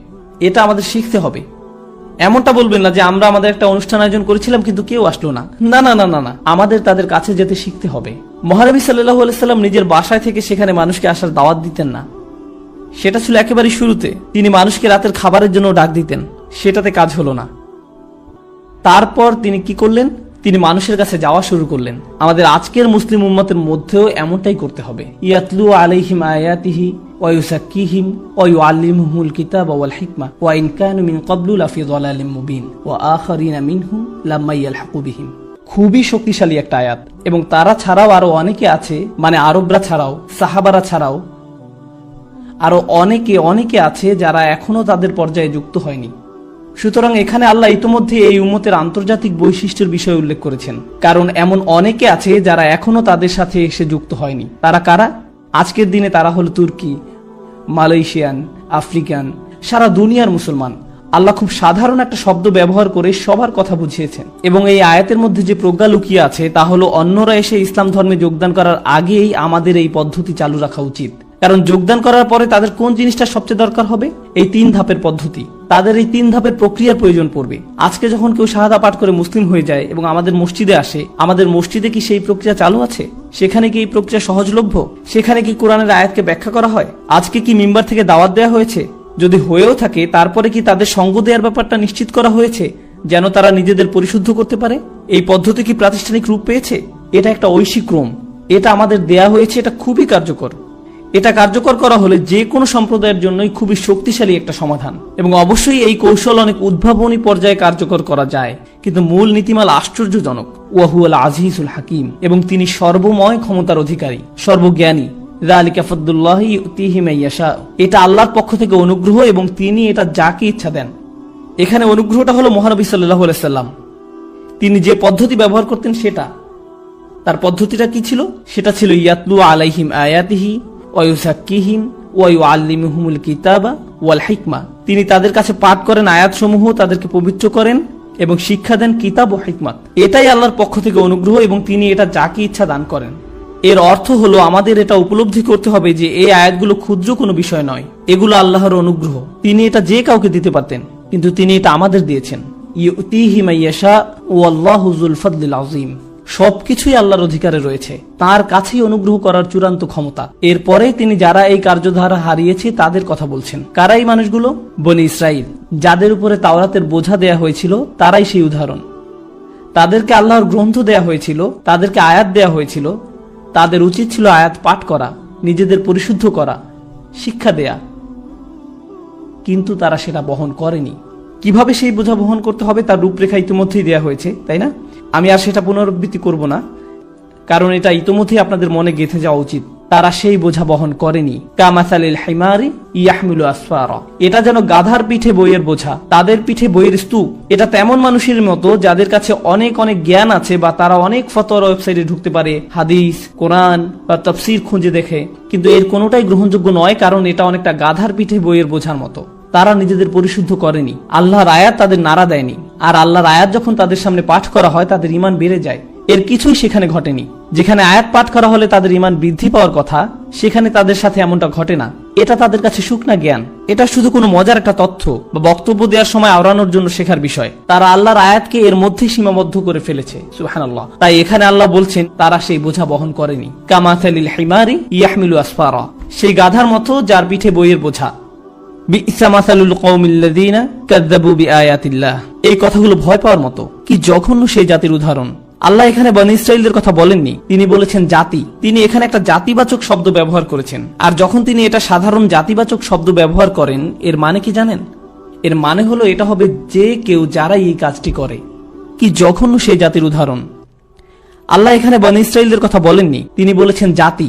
এটা আমাদের শিখতে হবে। এমনটা বলবেন না যে আমরা আমাদের একটা অনুষ্ঠান আয়োজন করেছিলাম কিন্তু কেউ আসলো না। না না না না না, আমাদের তাদের কাছে যেতে শিখতে হবে। মহানবী সাল্লাল্লাহু আলাইহি সাল্লাম নিজের বাসায় থেকে সেখানে মানুষকে আসার দাওয়াত দিতেন না, সেটা ছিল একেবারে শুরুতে। তিনি মানুষকে রাতের খাবারের জন্য ডাক দিতেন, সেটাতে কাজ হলো না। তারপর তিনি কি করলেন? তিনি মানুষের কাছে যাওয়া শুরু করলেন। আমাদের আজকের মুসলিম উম্মতের মধ্যেও এমনটাই করতে হবে। ইয়াতলু আলাইহিম আয়াতিহি ওয়া ইউযাক্কিহিম ওয়া ইউআল্লিমুহুমুল কিতাবা ওয়াল হিকমা ওয়া ইন কানু মিন ক্বাবলু লাফি যালালিম মুবিন ওয়া আখারিনা মিনহুম লাম্মা ইয়ালহাকু বিহিম। খুবই শক্তিশালী একটা আয়াত। এবং তারা ছাড়াও আরো অনেকে আছে, মানে আরবরা ছাড়াও, সাহাবারা ছাড়াও আরো অনেকে আছে যারা এখনো তাদের পর্যায়ে যুক্ত হয়নি। সুতরাং এখানে আল্লাহ ইতোমধ্যে এই উম্মতের আন্তর্জাতিক বৈশিষ্ট্যের বিষয় উল্লেখ করেছেন, কারণ এমন অনেকে আছে যারা এখনো তাদের সাথে এসে যুক্ত হয়নি। তারা কারা? আজকের দিনে তারা হলো তুর্কি, মালয়েশিয়ান, আফ্রিকান, সারা দুনিয়ার মুসলমান। আল্লাহ খুব সাধারণ একটা শব্দ ব্যবহার করে সবার কথা বুঝিয়েছেন। এবং এই আয়াতের মধ্যে যে প্রজ্ঞা লুকিয়ে আছে তা হলো অন্যরা এসে ইসলাম ধর্মে যোগদান করার আগেই আমাদের এই পদ্ধতি চালু রাখা উচিত। কারণ যোগদান করার পরে তাদের কোন জিনিসটা সবচেয়ে দরকার হবে? এই 3 ধাপের পদ্ধতি। তাদের এই 3 ধাপের প্রক্রিয়ার প্রয়োজন পড়বে। আজকে যখন কেউ শাহাদা পাঠ করে মুসলিম হয়ে যায় এবং আমাদের মসজিদে আসে, আমাদের মসজিদে কি সেই প্রক্রিয়া চালু আছে? সেখানে কি এই প্রক্রিয়া সহজলভ্য? সেখানে কি কোরআনের আয়াতকে ব্যাখ্যা করা হয়? আজকে কি মিম্বার থেকে দাওয়াত দেওয়া হয়েছে? যদি হয়েও থাকে, তারপরে কি তাদের সঙ্গ দেওয়ার ব্যাপারটা নিশ্চিত করা হয়েছে যেন তারা নিজেদের পরিশুদ্ধ করতে পারে? এই পদ্ধতি কি প্রাতিষ্ঠানিক রূপ পেয়েছে? এটা একটা ঐশী ক্রম, এটা আমাদের দেয়া হয়েছে। এটা খুবই কার্যকর। এটা কার্যকর করা হলে যে কোনো সম্প্রদায়ের জন্যই খুবই শক্তিশালী একটা সমাধান। এবং অবশ্যই এই কৌশল অনেক উদ্ভাবনী পর্যায়ে কার্যকর করা যায়, কিন্তু মূল নীতিমালা আশ্চর্যজনক। ওয়াহুয়াল আজিজুল হাকিম, এবং তিনি সর্বময় ক্ষমতার অধিকারী, সর্বজ্ঞানী। যালিকা ফাদলুল্লাহি ইউতিহি মান ইয়াশা, এটা আল্লাহর পক্ষ থেকে অনুগ্রহ এবং তিনি এটা যাকে ইচ্ছা দেন। এখানে অনুগ্রহটা হলো মহানবী সাল্লাল্লাহু আলাইহি সাল্লাম। তিনি যে পদ্ধতি ব্যবহার করতেন সেটা, তার পদ্ধতিটা কি ছিল? সেটা ছিল ইয়াতলু আলাইহিম আয়াতিহি ওয়া ইউযাক্কিহিম ওয়া ইউআল্লিমুহুমুল কিতাবা ওয়াল হিকমা। তিনি তাদের কাছে পাঠ করেন আয়াতসমূহ, তাদেরকে পবিত্র করেন এবং শিক্ষা দেন কিতাব ও হিকমত। এটাই আল্লাহর পক্ষ থেকে অনুগ্রহ এবং তিনি এটা যাকে ইচ্ছা দান করেন। এর অর্থ হলো আমাদের এটা উপলব্ধি করতে হবে যে এই আয়াতগুলো ক্ষুদ্র কোনো বিষয় নয়, এগুলো আল্লাহর অনুগ্রহ। তিনি এটা যে কাউকে দিতে পারতেন, কিন্তু তিনি এটা আমাদের দিয়েছেন। ইউতিহি মান ইয়াশা ওয়াল্লাহু যুল ফাদলিল আযীম। সবকিছুই আল্লাহর অধিকারে রয়েছে, তার কাছেই অনুগ্রহ করার চূড়ান্ত ক্ষমতা। এরপরে তিনি যারা এই কার্যধারা হারিয়েছে তাদের কথা বলছেন। কারা এই মানুষগুলো? বনি ইসরাইল, যাদের উপরে তাওরাতের বোঝা দেয়া হয়েছিল, তারাই সেই উদাহরণ। তাদেরকে আল্লাহর গ্রন্থ দেয়া হয়েছিল, তাদেরকে আয়াত দেয়া হয়েছিল, তাদের উচিত ছিল আয়াত পাঠ করা, নিজেদের পরিশুদ্ধ করা, শিক্ষা দেয়া, কিন্তু তারা সেটা বহন করেনি। কিভাবে সেই বোঝা বহন করতে হবে তার রূপরেখা ইতিমধ্যেই দেয়া হয়েছে, তাই না? আমি আর সেটা পুনরাবৃত্তি করব না, কারণ এটা ইতিমধ্যেই আপনাদের মনে গেঁথে যাওয়া উচিত। তারা সেই বোঝা বহন করেনি। কামাসালিল হিমারি ইয়াহমিলু আসফারা, এটা যেন গাধার পিঠে বইয়ের বোঝা, তাদের পিঠে বইয়ের স্তূপ। এটা তেমন মানুষের মতো যাদের কাছে অনেক অনেক জ্ঞান আছে, বা তারা অনেক ফতোয়ার ওয়েবসাইটে ঢুকতে পারে, হাদিস, কোরআন বা তাফসীর খুঁজে দেখে, কিন্তু এর কোনোটাই গ্রহণযোগ্য নয়, কারণ এটা অনেকটা গাধার পিঠে বইয়ের বোঝার মতো। তারা নিজেদের পরিশুদ্ধ করেনি, আল্লাহর আয়াত তাদের নাড়া দেয়নি। আর আল্লাহর আয়াত যখন তাদের সামনে পাঠ করা হয়, তাদের ঈমান বেড়ে যায়। এর কিছুই সেখানে ঘটেনি। যেখানে আয়াত পাঠ করা হলে তাদের ঈমান বৃদ্ধি পাওয়ার কথা, সেখানে তাদের সাথে এমনটা ঘটে না। এটা তাদের কাছে শুকনা জ্ঞান, এটা শুধু কোনো মজার একটা তথ্য বা বক্তব্য দেওয়ার সময় আওড়ানোর জন্য শেখার বিষয়। তারা আল্লাহর আয়াতকে এর মধ্যেই সীমাবদ্ধ করে ফেলেছে। সুবহানাল্লাহ। তাই এখানে আল্লাহ বলছেন তারা সেই বোঝা বহন করেনি। কামাসালিল হিমারি ইয়াহমিলু আসফারা, সেই গাধার মতো যার পিঠে বইয়ের বোঝা। বি'সা মাসালুল কওমিল্লাযীনা কাযযাবু বিআয়াতিল্লাহ, এই কথাগুলো ভয় পাওয়ার মতো। কি জঘন্য সেই জাতির উদাহরণ। আল্লাহ এখানে বনী ইসরাইলদের কথা বলেননি, তিনি বলেছেন জাতি। তিনি এখানে একটা জাতিবাচক শব্দ ব্যবহার করেছেন। আর যখন তিনি এটা সাধারণ জাতিবাচক শব্দ ব্যবহার করেন, এর মানে কি জানেন? এর মানে হলো এটা হবে যে কেউ যারা এই কাজটি করে। কি জঘন্য সেই জাতির উদাহরণ। আল্লাহ এখানে বনী ইসরাইলদের কথা বলেননি, তিনি বলেছেন জাতি।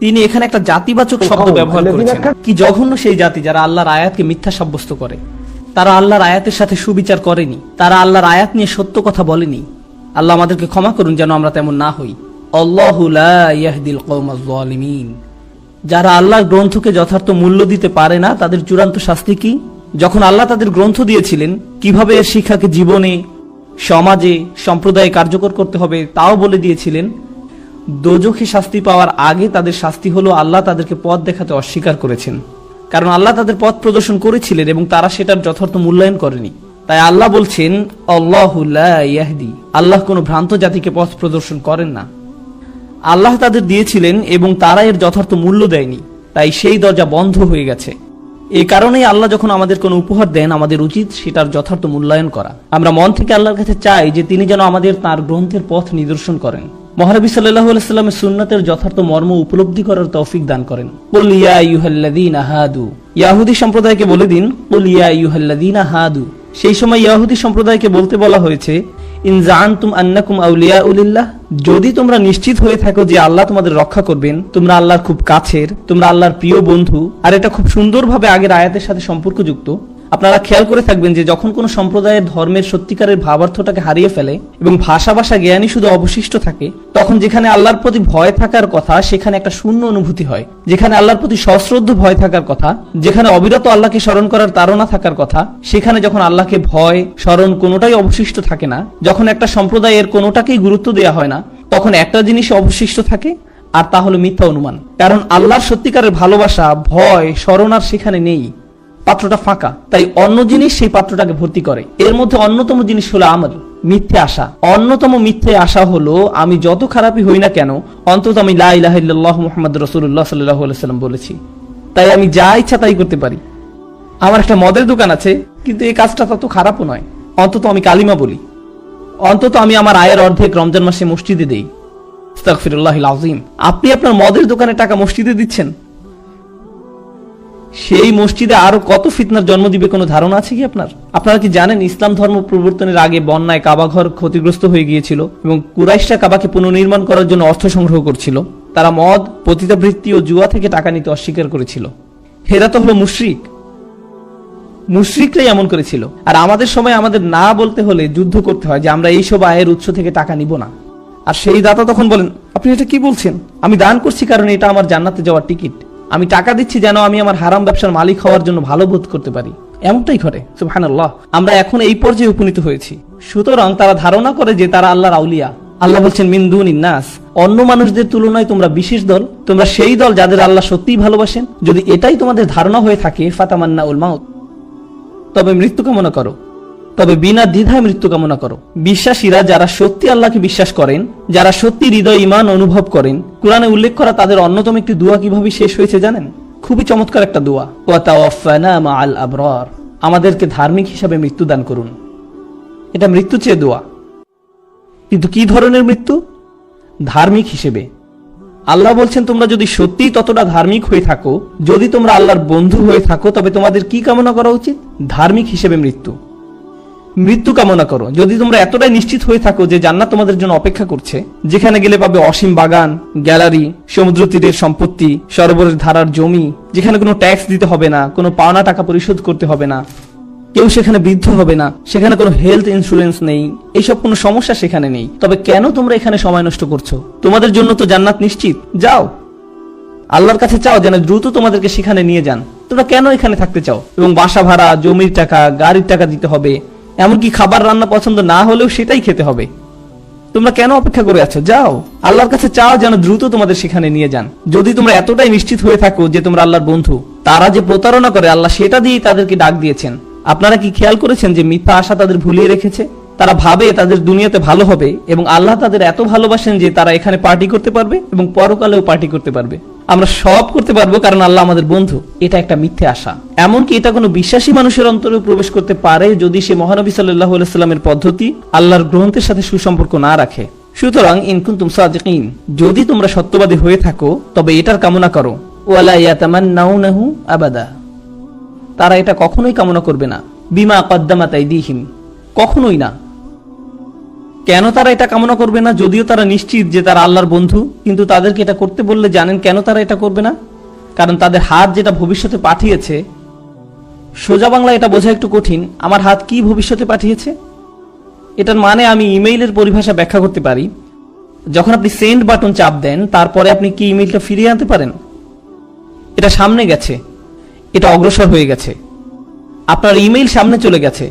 তিনি এখানে একটা জাতিবাচক শব্দ ব্যবহার করেছেন। কি জঘন্য সেই জাতি যারা আল্লাহর আয়াতকে মিথ্যা সাব্যস্ত করে। তারা আল্লাহর আয়াতের সাথে সুবিচার করেনি, তারা আল্লাহর আয়াত নিয়ে সত্য কথা বলেনি। আল্লাহ আমাদেরকে ক্ষমা করুন যেন আমরা তেমন না হই। আল্লাহু লা ইয়াহদিল কওমাজ যালিমিন, যারা আল্লাহর গ্রন্থকে যথার্থ মূল্য দিতে পারে না, তাদের চূড়ান্ত শাস্তি কি? যখন আল্লাহ তাদের গ্রন্থ দিয়েছিলেন, কিভাবে এর শিক্ষাকে জীবনে, সমাজে, সম্প্রদায়ে কার্যকর করতে হবে তাও বলে দিয়েছিলেন। দোজখে শাস্তি পাওয়ার আগে তাদের শাস্তি হলো আল্লাহ তাদেরকে পথ দেখাতে অস্বীকার করেছেন, কারণ আল্লাহ তাদের পথ প্রদর্শন করেছিলেন এবং তারা সেটার যথার্থ মূল্যায়ন করেনি। তাই আল্লাহ বলছেন আল্লাহু লা ইয়াহদি, আল্লাহ কোনো ভ্রান্ত জাতিকে পথ প্রদর্শন করেন না। আল্লাহ তাদের দিয়েছিলেন এবং তারা এর যথার্থ মূল্য দেয়নি, তাই সেই দরজা বন্ধ হয়ে গেছে। এই কারণেই আল্লাহ যখন আমাদের কোনো উপহার দেন, আমাদের উচিত সেটার যথার্থ মূল্যায়ন করা। আমরা মন থেকে আল্লাহর কাছে চাই যে তিনি যেন আমাদের তার গ্রন্থের পথ নিদর্শন করেন, মহানবী সাল্লাল্লাহু আলাইহি ওয়াসাল্লামের সুন্নাতের যথার্থ মর্ম উপলব্ধি করার তৌফিক দান করেন। কুল ইয়া আইয়ুহাল্লাযীনা হাদু, ইহুদি সম্প্রদায়কে বলে দিন, কুল ইয়া আইয়ুহাল্লাযীনা হাদু। সেই সময় ইহুদি সম্প্রদায়কে বলতে বলা হয়েছে, ইন জাআনতুম আন্নাকুম আউলিয়াউ লিল্লাহ, যদি তোমরা নিশ্চিত হয়ে থাকো যে আল্লাহ তোমাদের রক্ষা করবেন, তোমরা আল্লাহর খুব কাছের, তোমরা আল্লাহর প্রিয় বন্ধু। আর এটা খুব সুন্দরভাবে আগের আয়াতের সাথে সম্পর্কযুক্ত। আপনারা খেয়াল করে থাকবেন যে যখন কোন সম্প্রদায়ের ধর্মের সত্যিকারের ভাবার্থটাকে হারিয়ে ফেলে এবং ভাষা জ্ঞানই শুধু অবশিষ্ট থাকে, তখন যেখানে আল্লাহর প্রতি ভয় থাকার কথা সেখানে একটা শূন্য অনুভূতি হয়। যেখানে আল্লাহর প্রতি সশ্রদ্ধ ভয় থাকার কথা, যেখানে অবিরত আল্লাহকে স্মরণ করার তাড়না থাকার কথা, সেখানে যখন আল্লাহকে ভয় স্মরণ কোনোটাই অবশিষ্ট থাকে না, যখন একটা সম্প্রদায়ের কোনোটাকেই গুরুত্ব দেওয়া হয় না, তখন একটা জিনিস অবশিষ্ট থাকে, আর তা হলো মিথ্যা অনুমান। কারণ আল্লাহর সত্যিকারের ভালোবাসা, ভয়, স্মরণ আর সেখানে নেই, পাত্রটা ফাঁকা। তাই অন্য জিনিস সেই পাত্রটাকে ভর্তি করে। এর মধ্যে অন্যতম জিনিস হলো আমল, মিথ্যে আশা। অন্যতম মিথ্যে আশা হলো আমি যত খারাপই হই না কেন, অন্তত আমি লা ইলাহা ইল্লাল্লাহ মুহাম্মাদুর রাসূলুল্লাহ সাল্লাল্লাহু আলাইহি ওয়াসাল্লাম বলেছি, তাই আমি যা ইচ্ছা তাই করতে পারি। আমার একটা মদের দোকান আছে, কিন্তু এই কাজটা তত খারাপও নয়, অন্তত আমি কালিমা বলি। অন্তত আমি আমার আয়ের অর্ধেক রমজান মাসে মসজিদে দেই। আস্তাগফিরুল্লাহিল আযীম। আপনি আপনার মদের দোকানে টাকা মসজিদে দিচ্ছেন, সেই মসজিদে আরো কত ফিতনার জন্ম দিবে কোনো ধারণা আছে কি আপনার? আপনারা কি জানেন ইসলাম ধর্ম প্রবর্তনের আগে বন্যায় কাবা ঘর ক্ষতিগ্রস্ত হয়ে গিয়েছিল এবং কুরাইশরা কাবাকে পুনর্নির্মাণ করার জন্য অর্থ সংগ্রহ করছিল। তারা মদ, পতিতাবৃত্তি ও জুয়া থেকে টাকা নিতে অস্বীকার করেছিল। হেরা তো হলো মুশরিক, মুশরিকরাই এমন করেছিল। আর আমাদের সময় আমাদের না বলতে হলে যুদ্ধ করতে হয় যে আমরা এইসব আয়ের উৎস থেকে টাকা নিব না। আর সেই দাতা তখন বলেন, আপনি এটা কি বলছেন? আমি দান করছি কারণ এটা আমার জান্নাতে যাওয়ার টিকিট। আমি টাকা দিচ্ছি যেন আমি আমার হারাম ব্যবসার মালিক হওয়ার জন্য ভালো বোধ করতে পারি। এমনটাই ঘটে। সুবহানাল্লাহ। আমরা এখন এই পর্যায়ে উপনীত হয়েছি। সুতরাং তারা ধারণা করে যে তারা আল্লাহর আউলিয়া। আল্লাহ বলছেন মিন দুনিন নাস, অন্য মানুষদের তুলনায় তোমরা বিশেষ দল, তোমরা সেই দল যাদের আল্লাহ সত্যিই ভালোবাসেন। যদি এটাই তোমাদের ধারণা হয়ে থাকে, ফাতামান্নাউল মাউত, তবে মৃত্যু কামনা করো, তবে বিনা দ্বিধায় মৃত্যু কামনা করো। বিশ্বাসীরা যারা সত্যি আল্লাহকে বিশ্বাস করেন, যারা সত্যি হৃদয় ঈমান অনুভব করেন, কুরআনে উল্লেখ করা তাদের অন্যতম একটি দোয়া কিভাবে শেষ হয়েছে জানেন? খুবই চমৎকার একটা দোয়া, ওয়া তাওয়াফানা মাআল আবরার, আমাদেরকে ধার্মিক হিসাবে মৃত্যু দান করুন। এটা মৃত্যু চেয়ে দোয়া, কিন্তু কি ধরনের মৃত্যু? ধার্মিক হিসেবে। আল্লাহ বলছেন তোমরা যদি সত্যিই ততটা ধার্মিক হয়ে থাকো, যদি তোমরা আল্লাহর বন্ধু হয়ে থাকো, তবে তোমাদের কি কামনা করা উচিত? ধার্মিক হিসেবে মৃত্যু। মৃত্যু কামনা করো যদি তোমরা এতটাই নিশ্চিত হয়ে থাকো যে জান্নাত তোমাদের জন্য অপেক্ষা করছে, যেখানে গেলে পাবে অসীম বাগান, গ্যালারি, সমুদ্র তীরের সম্পত্তি, সরোবরের ধারার জমি, যেখানে কোনো ট্যাক্স দিতে হবে না, কোনো পাওনা টাকা পরিশোধ করতে হবে না, কেউ সেখানে বৃদ্ধ হবে না, সেখানে কোনো হেলথ ইন্স্যুরেন্স নেই, এইসব কোনো সমস্যা সেখানে নেই। তবে কেন তোমরা এখানে সময় নষ্ট করছো? তোমাদের জন্য তো জান্নাত নিশ্চিত। যাও আল্লাহর কাছে চাও যেন দ্রুত তোমাদেরকে সেখানে নিয়ে যান। তোমরা কেন এখানে থাকতে চাও? এবং বাসা ভাড়া, জমির টাকা, গাড়ির টাকা দিতে হবে, এমনকি খাবার রান্না পছন্দ না হলেও সেটাই খেতে হবে। তোমরা কেন অপেক্ষা করে আছো? যাও আল্লাহর কাছে চাও যেন দ্রুত তোমাদের সেখানে নিয়ে যান। যদি তোমরা এতটাই নিশ্চিত হয়ে থাকো যে তোমরা আল্লাহর বন্ধু, তারা যে প্রতারণা করে আল্লাহ সেটা দিয়েই তাদেরকে ডাক দিয়েছেন। আপনারা কি খেয়াল করেছেন যে মিথ্যা আশা তাদের ভুলিয়ে রেখেছে? তারা ভাবে তাদের দুনিয়াতে ভালো হবে এবং আল্লাহ তাদের এত ভালোবাসেন যে তারা এখানে পার্টি করতে পারবে এবং পরকালেও পার্টি করতে পারবে। আমরা সব করতে পারবো কারণ আল্লাহ আমাদের বন্ধু। এটা একটা মিথ্যে আশা। এমনকি এটা কোনো বিশ্বাসী মানুষের অন্তরে প্রবেশ করতে পারে যদি সে মহানবী সাল্লাল্লাহু আলাইহি সাল্লামের পদ্ধতি, আল্লাহর গ্রন্থের সাথে সুসম্পর্ক না রাখে। সুতরাং ইন কুনতুম সাদিকিন, যদি তোমরা সত্যবাদী হয়ে থাকো তবে এটার কামনা করো। ওয়ালা ইয়াতামান্নাউনাহু আবাদা, তারা এটা কখনোই কামনা করবে না। বিমা কদ্দামাত আইদিহিম, কখনোই না। কেন তারা এটা কামনা করবে না? যদিও তারা নিশ্চিত যে তারা আল্লাহর বন্ধু, কিন্তু তাদেরকে এটা করতে বললে জানেন কেন তারা এটা করবে না? কারণ তাদের হাত যেটা ভবিষ্যতে পাঠিয়েছে, সোজা বাংলা এটা বোঝা একটু কঠিন। আমার হাত কি ভবিষ্যতে পাঠিয়েছে? এটার মানে আমি ইমেইলের পরিভাষা ব্যাখ্যা করতে পারি। যখন আপনি সেন্ড বাটন চাপ দেন, তারপরে আপনি কি ইমেইলটা ফিরিয়ে আনতে পারেন? এটা সামনে গেছে, এটা অগ্রসর হয়ে গেছে, আপনার ইমেইল সামনে চলে গেছে।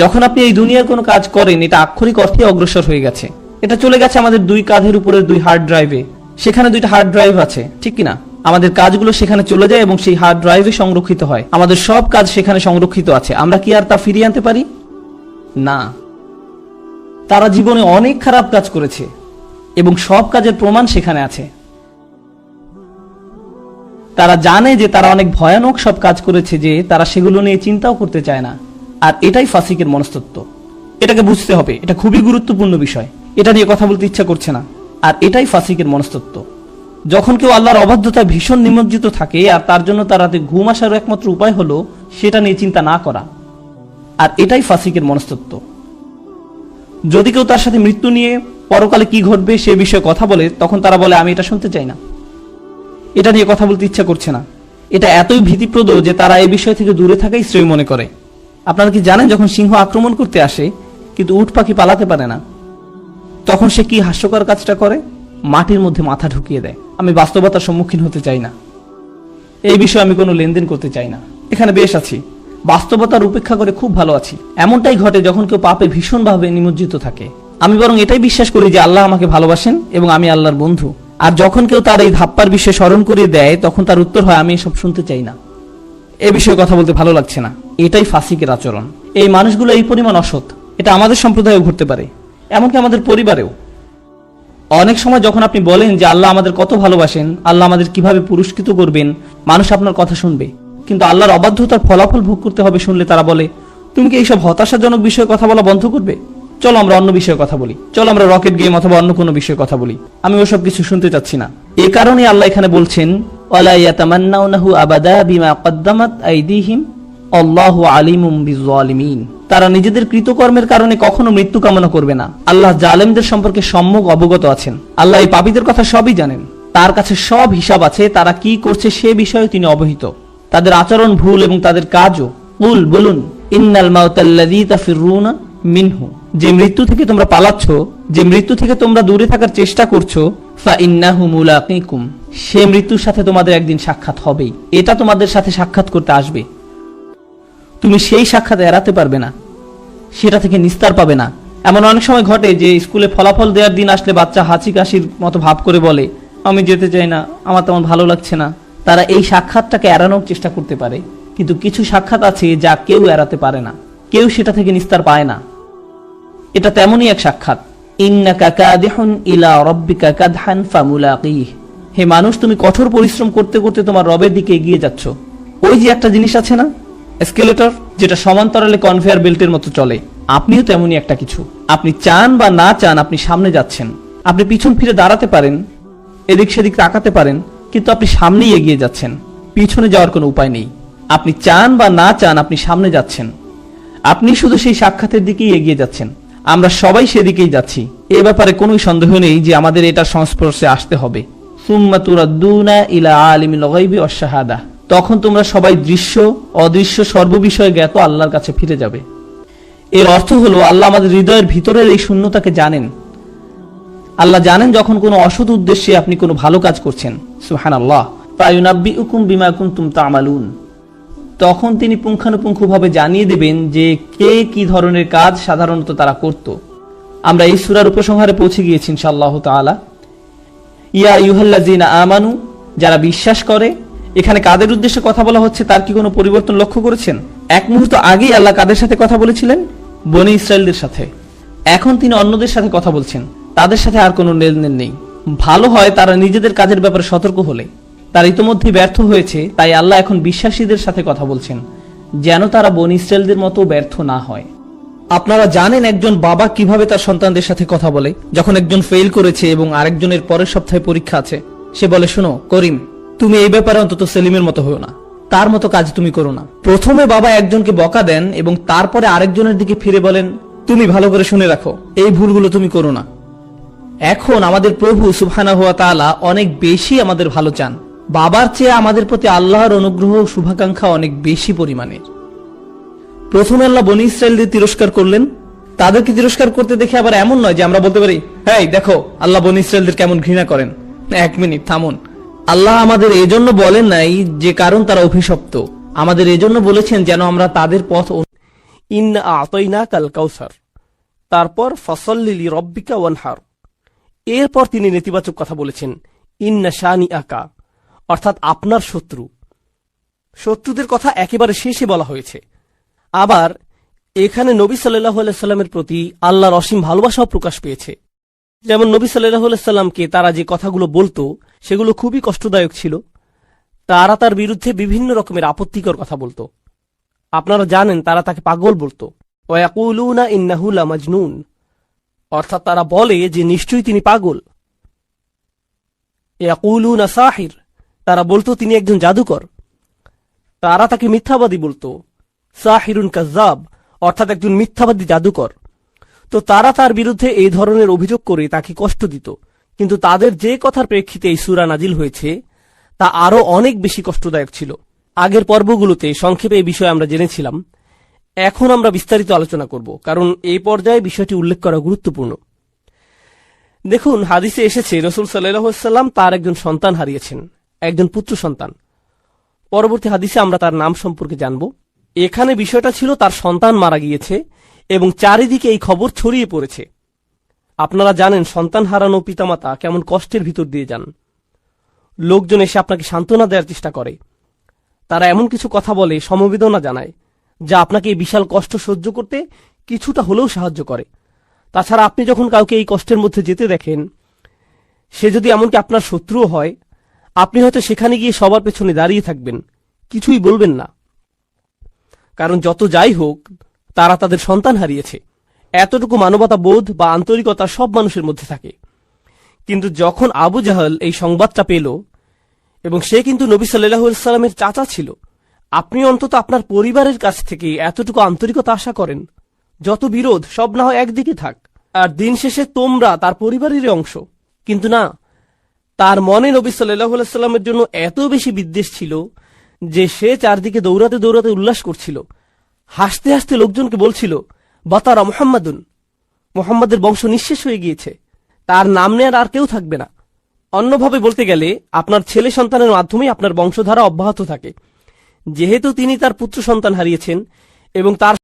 যখন আপনি এই দুনিয়ার কোনো কাজ করেন, এটা আক্ষরিক অর্থে অগ্রসর হয়ে গেছে। এটা চলে গেছে আমাদের দুই কাঁধের উপরের দুই হার্ড ড্রাইভে। সেখানে দুইটা হার্ড ড্রাইভ আছে, ঠিক কিনা? আমাদের কাজগুলো সেখানে চলে যায় এবং সেই হার্ড ড্রাইভে সংরক্ষিত হয়। আমাদের সব কাজ সেখানে সংরক্ষিত আছে। আমরা কি আর তা ফিরিয়ে আনতে পারি? না। তারা জীবনে অনেক খারাপ কাজ করেছে এবং সব কাজের প্রমাণ সেখানে আছে। তারা জানে যে তারা অনেক ভয়ানক সব কাজ করেছে, যে তারা সেগুলো নিয়ে চিন্তাও করতে চায় না। আর এটাই ফাসিকের মনস্তত্ব। এটাকে বুঝতে হবে, এটা খুবই গুরুত্বপূর্ণ বিষয়। এটা নিয়ে কথা বলতে ইচ্ছা করছে না। আর এটাই ফাসিকের মনস্তত্ব। যখন কেউ আল্লাহর অবাধ্যতায় ভীষণ নিমজ্জিত থাকে আর তার জন্য তার রাতে ঘুম আসার একমাত্র উপায় হলো সেটা নিয়ে চিন্তা না করা, আর এটাই ফাসিকের মনস্তত্ব। যদি কেউ তার সাথে মৃত্যু নিয়ে, পরকালে কি ঘটবে সে বিষয়ে কথা বলে, তখন তারা বলে আমি এটা শুনতে চাই না, এটা নিয়ে কথা বলতে ইচ্ছা করছে না। এটা এতই ভীতিপ্রদ যে তারা এই বিষয় থেকে দূরে থাকাই শ্রেয় মনে করে। আপনারা কি জানেন যখন সিংহ আক্রমণ করতে আসে কিন্তু উট পাখি পালাতে পারে না, তখন সে কি হাস্যকর কাজটা করে? মাটির মধ্যে মাথা ঢুকিয়ে দেয়। আমি বাস্তবতার সম্মুখীন হতে চাই না, এই বিষয়ে আমি কোনো লেনদেন করতে চাই না। এখানে বেশ আছি, বাস্তবতার উপেক্ষা করে খুব ভালো আছি। এমনটাই ঘটে যখন কেউ পাপে ভীষণভাবে নিমজ্জিত থাকে। আমি বরং এটাই বিশ্বাস করি যে আল্লাহ আমাকে ভালোবাসেন এবং আমি আল্লাহর বন্ধু। আর যখন কেউ তার এই ধাপ্পার বিষয়ে স্মরণ করিয়ে দেয় তখন তার উত্তর হয়, আমি এসব শুনতে চাই না, এ বিষয়ে কথা বলতে ভালো লাগছে না। এটাই ফাসিকের আচরণ। এই মানুষগুলো এই পরিমাণ অসৎ, এটা আমাদের সম্প্রদায়েও ঘটতে পারে, এমনকি আমাদের পরিবারেও। অনেক সময় যখন আপনি বলেন যে আল্লাহ আমাদের কত ভালোবাসেন, আল্লাহ আমাদের কিভাবে পুরস্কৃত করবেন, মানুষ আপনার কথা শুনবে। কিন্তু আল্লাহর অবাধ্যতার ফলাফল ভোগ করতে হবে শুনলে তারা বলে, তুমি কি এইসব হতাশাজনক বিষয়ে কথা বলা বন্ধ করবে? চলো আমরা অন্য বিষয়ে কথা বলি, চলো আমরা রকেট গেম অথবা অন্য কোনো বিষয়ে কথা বলি, আমি ওসব কিছু শুনতে চাচ্ছি না। এ কারণে আল্লাহ এখানে বলছেন, ওয়ালা ইয়াতামান্নাউনাহু আবাদা বিমা কদ্দামাত আইদিহিম আল্লাহু আলিমুম বিজ্জালিমিন। তারা নিজেদের কৃতকর্মের কারণে কখনো মৃত্যু কামনা করবে না। আল্লাহ জালেমদের সম্পর্কে সম্যক অবগত আছেন। আল্লাহ এই পাপীদের কথা সবই জানেন, তার কাছে সব হিসাব আছে, তারা কি করছে সে বিষয়ে তিনি অবহিত। তাদের আচরণ ভুল এবং তাদের কাজও। কুল, বলুন, ইন্নাল মাউতাল্লাযী তাফিরুনা মিনহু, যে মৃত্যু থেকে তোমরা পালাচ্ছ, যে মৃত্যু থেকে তোমরা দূরে থাকার চেষ্টা করছো, ফা ইন্নাহু মুলাকিকুম, সে মৃত্যুর সাথে তোমাদের একদিন সাক্ষাৎ হবেই। এটা তোমাদের সাথে সাক্ষাৎ করতে আসবে, তুমি সেই সাক্ষাৎ এড়াতে পারবে না, সেটা থেকে নিস্তার পাবে না। এমন অনেক সময় ঘটে যে স্কুলে ফলাফল দেওয়ার দিন আসলে বাচ্চা হাঁচি কাশির মতো ভাব করে বলে, আমি যেতে চাই না, আমার তেমন ভালো লাগছে না। তারা এই সাক্ষাৎটাকে এড়ানোর চেষ্টা করতে পারে, কিন্তু কিছু সাক্ষাৎ আছে যা কেউ এড়াতে পারে না, কেউ সেটা থেকে নিস্তার পায় না। এটা তেমনই এক সাক্ষাৎ। ইন্নাকা কাদিহুন ইলা রাব্বিকা কাদহান ফামুলাকিহ, হে মানুষ, তুমি কঠোর পরিশ্রম করতে করতে তোমার রবের দিকে এগিয়ে যাচ্ছ। ওই যে একটা জিনিস আছে না, এসকেলেটর, যেটা সমান্তরালে কনভেয়ার বেল্টের মতো চলে, আপনিও তেমনই একটা কিছু। আপনি চান বা না চান আপনি সামনে যাচ্ছেন। আপনি পিছন ফিরে দাঁড়াতে পারেন, এদিক সেদিক তাকাতে পারেন, কিন্তু আপনি সামনেই এগিয়ে যাচ্ছেন, পিছনে যাওয়ার কোনো উপায় নেই। আপনি চান বা না চান আপনি সামনে যাচ্ছেন, আপনি শুধু সেই সাক্ষাতের দিকেই এগিয়ে যাচ্ছেন। আমরা সবাই সেদিকেই যাচ্ছি, এ ব্যাপারে কোনো সন্দেহ নেই যে আমাদের এটার সংস্পর্শে আসতে হবে। সুম্মা তুরাদ্দুনা ইলা আলিমিল গায়বি ওয়াশ শাহাদা, তখন তোমরা সবাই দৃশ্য অদৃশ্য সর্ববিষয়ে জ্ঞাত আল্লাহর কাছে ফিরে যাবে। এর অর্থ হলো আল্লাহ আমাদের হৃদয়ের ভিতরের এই শূন্যতাকে জানেন। আল্লাহ জানেন যখন কোনো অসৎ উদ্দেশ্যে আপনি কোনো ভালো কাজ করছেন। সুবহানাল্লাহ। ফায়ুনাব্বিউকুম বিমা কুনতুম তা'মালুন, তখন তিনি পুঙ্খানুপুঙ্খভাবে জানিয়ে দেবেন যে কে কি ধরনের কাজ সাধারণত তারা করত। আমরা এই সূরার উপসংহারে পৌঁছে গিয়েছি ইনশাআল্লাহ তাআলা। ইয়া আইয়ুহাল্লাযীনা আমানু, যারা বিশ্বাস করে। এখানে কাদের উদ্দেশ্যে কথা বলা হচ্ছে তার কি কোনো পরিবর্তন লক্ষ্য করেছেন? এক মুহূর্ত আগেই আল্লাহ কাদের সাথে কথা বলেছিলেন? বনী ইসরায়েলদের সাথে। এখন তিনি অন্যদের সাথে কথা বলছেন, তাদের সাথে আর কোনো লেনদেন নেই। ভালো হয় তারা নিজেদের কাজের ব্যাপারে সতর্ক হলে। তারা ইতোমধ্যে ব্যর্থ হয়েছে, তাই আল্লাহ এখন বিশ্বাসীদের সাথে কথা বলছেন, যেন তারা বনী ইসরায়েলদের মতো ব্যর্থ না হয়। আপনারা জানেন একজন বাবা কিভাবে তার সন্তানদের সাথে কথা বলে। যখন একজন ফেল করেছে এবং আরেকজনের পরের সপ্তাহে পরীক্ষা আছে, সে বলে, শোনো করিম, তুমি এই ব্যাপারে অন্তত সেলিমের মতো হও না, তার মতো কাজ তুমি করো না। প্রথমে বাবা একজনকে বকা দেন এবং তারপরে আরেকজনের দিকে ফিরে বলেন, তুমি ভালো করে শুনে রাখো, এই ভুলগুলো তুমি করো না। এখন আমাদের প্রভু সুবহানাহু ওয়া তাআলা অনেক বেশি আমাদের ভালো চান। বাবার চেয়ে আমাদের প্রতি আল্লাহর অনুগ্রহ ও শুভাকাঙ্ক্ষা অনেক বেশি পরিমাণের। প্রথমে আল্লাহ বনী ইসরায়েলদের তিরস্কার করলেন। তাদেরকে তিরস্কার করতে দেখে আবার এমন নয় যে আমরা বলতে পারি, হ্যাঁ দেখো আল্লাহ বনী ইসরায়েলদের কেমন ঘৃণা করেন। এক মিনিট থামুন। আল্লাহ আমাদের এজন্য বলেন নাই যে কারণ তারা অভিশপ্ত, আমাদের এজন্য বলেছেন যেন আমরা তাদের পথ। ইন্না আ'তাইনাকাল কাউসার, তারপর ফসল্লি লিরাব্বিকা ওয়ানহার। এরপর তিনি নেতিবাচক কথা বলেছেন, ইন্না শানিআকা, অর্থাৎ আপনার শত্রু। শত্রুদের কথা একেবারে শেষে বলা হয়েছে। আবার এখানে নবী সাল্লাল্লাহু আলাইহি সাল্লামের প্রতি আল্লাহর অসীম ভালোবাসাও প্রকাশ পেয়েছে। যেমন নবী সাল্লাল্লাহু আলাইহি সাল্লামকে তারা যে কথাগুলো বলতো সেগুলো খুবই কষ্টদায়ক ছিল। তারা তার বিরুদ্ধে বিভিন্ন রকমের আপত্তিকর কথা বলতো। আপনারা জানেন তারা তাকে পাগল বলতো। ওয়ায়াকুলুনা ইন্নাহু লামাজনুন, অর্থাৎ তারা বলে যে নিশ্চয়ই তিনি পাগল। ইয়াকুলুনা সাহির, তারা বলতো তিনি একজন জাদুকর। তারা তাকে মিথ্যাবাদী বলতো, সাহিরুন কাজ্জাব, অর্থাৎ একজন মিথ্যাবাদী জাদুকর। তো তারা তার বিরুদ্ধে এই ধরনের অভিযোগ করে তাকে কষ্ট দিত। কিন্তু তাদের যে কথার প্রেক্ষিতে এই সূরা নাজিল হয়েছে তা আরো অনেক বেশি কষ্টদায়ক ছিল। আগের পর্বগুলোতে সংক্ষেপে এই বিষয়ে আমরা জেনেছিলাম। এখন আমরা বিস্তারিত আলোচনা করব, কারণ এই পর্যায়ে বিষয়টি উল্লেখ করা গুরুত্বপূর্ণ। দেখুন, হাদিসে এসেছে রাসূল সাল্লাল্লাহু আলাইহি ওয়াসাল্লাম তার একজন সন্তান হারিয়েছেন, একজন পুত্র সন্তান। পরবর্তী হাদিসে আমরা তার নাম সম্পর্কে জানব। এখানে বিষয়টা ছিল তার সন্তান মারা গিয়েছে এবং চারিদিকে এই খবর ছড়িয়ে পড়েছে। আপনারা জানেন সন্তান হারানো পিতামাতা কেমন কষ্টের ভিতর দিয়ে যান। লোকজন এসে আপনাকে সান্ত্বনা দেওয়ার চেষ্টা করে, তারা এমন কিছু কথা বলে, সমবেদনা জানায়, যা আপনাকে এই বিশাল কষ্ট সহ্য করতে কিছুটা হলেও সাহায্য করে। তাছাড়া আপনি যখন কাউকে এই কষ্টের মধ্যে যেতে দেখেন, সে যদি এমনকি আপনার শত্রুও হয়, আপনি হয়তো সেখানে গিয়ে সবার পেছনে দাঁড়িয়ে থাকবেন, কিছুই বলবেন না। কারণ যত যাই হোক, তারা তাদের সন্তান হারিয়েছে। এতটুকু মানবতা বোধ বা আন্তরিকতা সব মানুষের মধ্যে থাকে। কিন্তু যখন আবু জাহল এই সংবাদটা পেল, এবং সে কিন্তু নবী সাল্লাল্লাহু আলাইহি সাল্লামের চাচা ছিল, আপনি অন্তত আপনার পরিবারের কাছ থেকে এতটুকু আন্তরিকতা আশা করেন। যত বিরোধ সব না হয় একদিকে থাক, আর দিন শেষে তোমরা তার পরিবারেরই অংশ। কিন্তু না, তার মনে নবী সাল্লাল্লাহু আলাইহি সাল্লামের জন্য এত বেশি বিদ্বেষ ছিল যে সে চারদিকে দৌড়াতে দৌড়াতে উল্লাস করছিল, হাসতে হাসতে লোকজনকে বলছিল, বাতারা মুহাম্মাদুন, মুহাম্মাদের বংশ নিঃশেষ হয়ে গিয়েছে, তার নাম নেয়ার আর কেউ থাকবে না। অন্যভাবে বলতে গেলে আপনার ছেলে সন্তানের মাধ্যমেই আপনার বংশধারা অব্যাহত থাকে, যেহেতু তিনি তার পুত্র সন্তান হারিয়েছেন এবং তার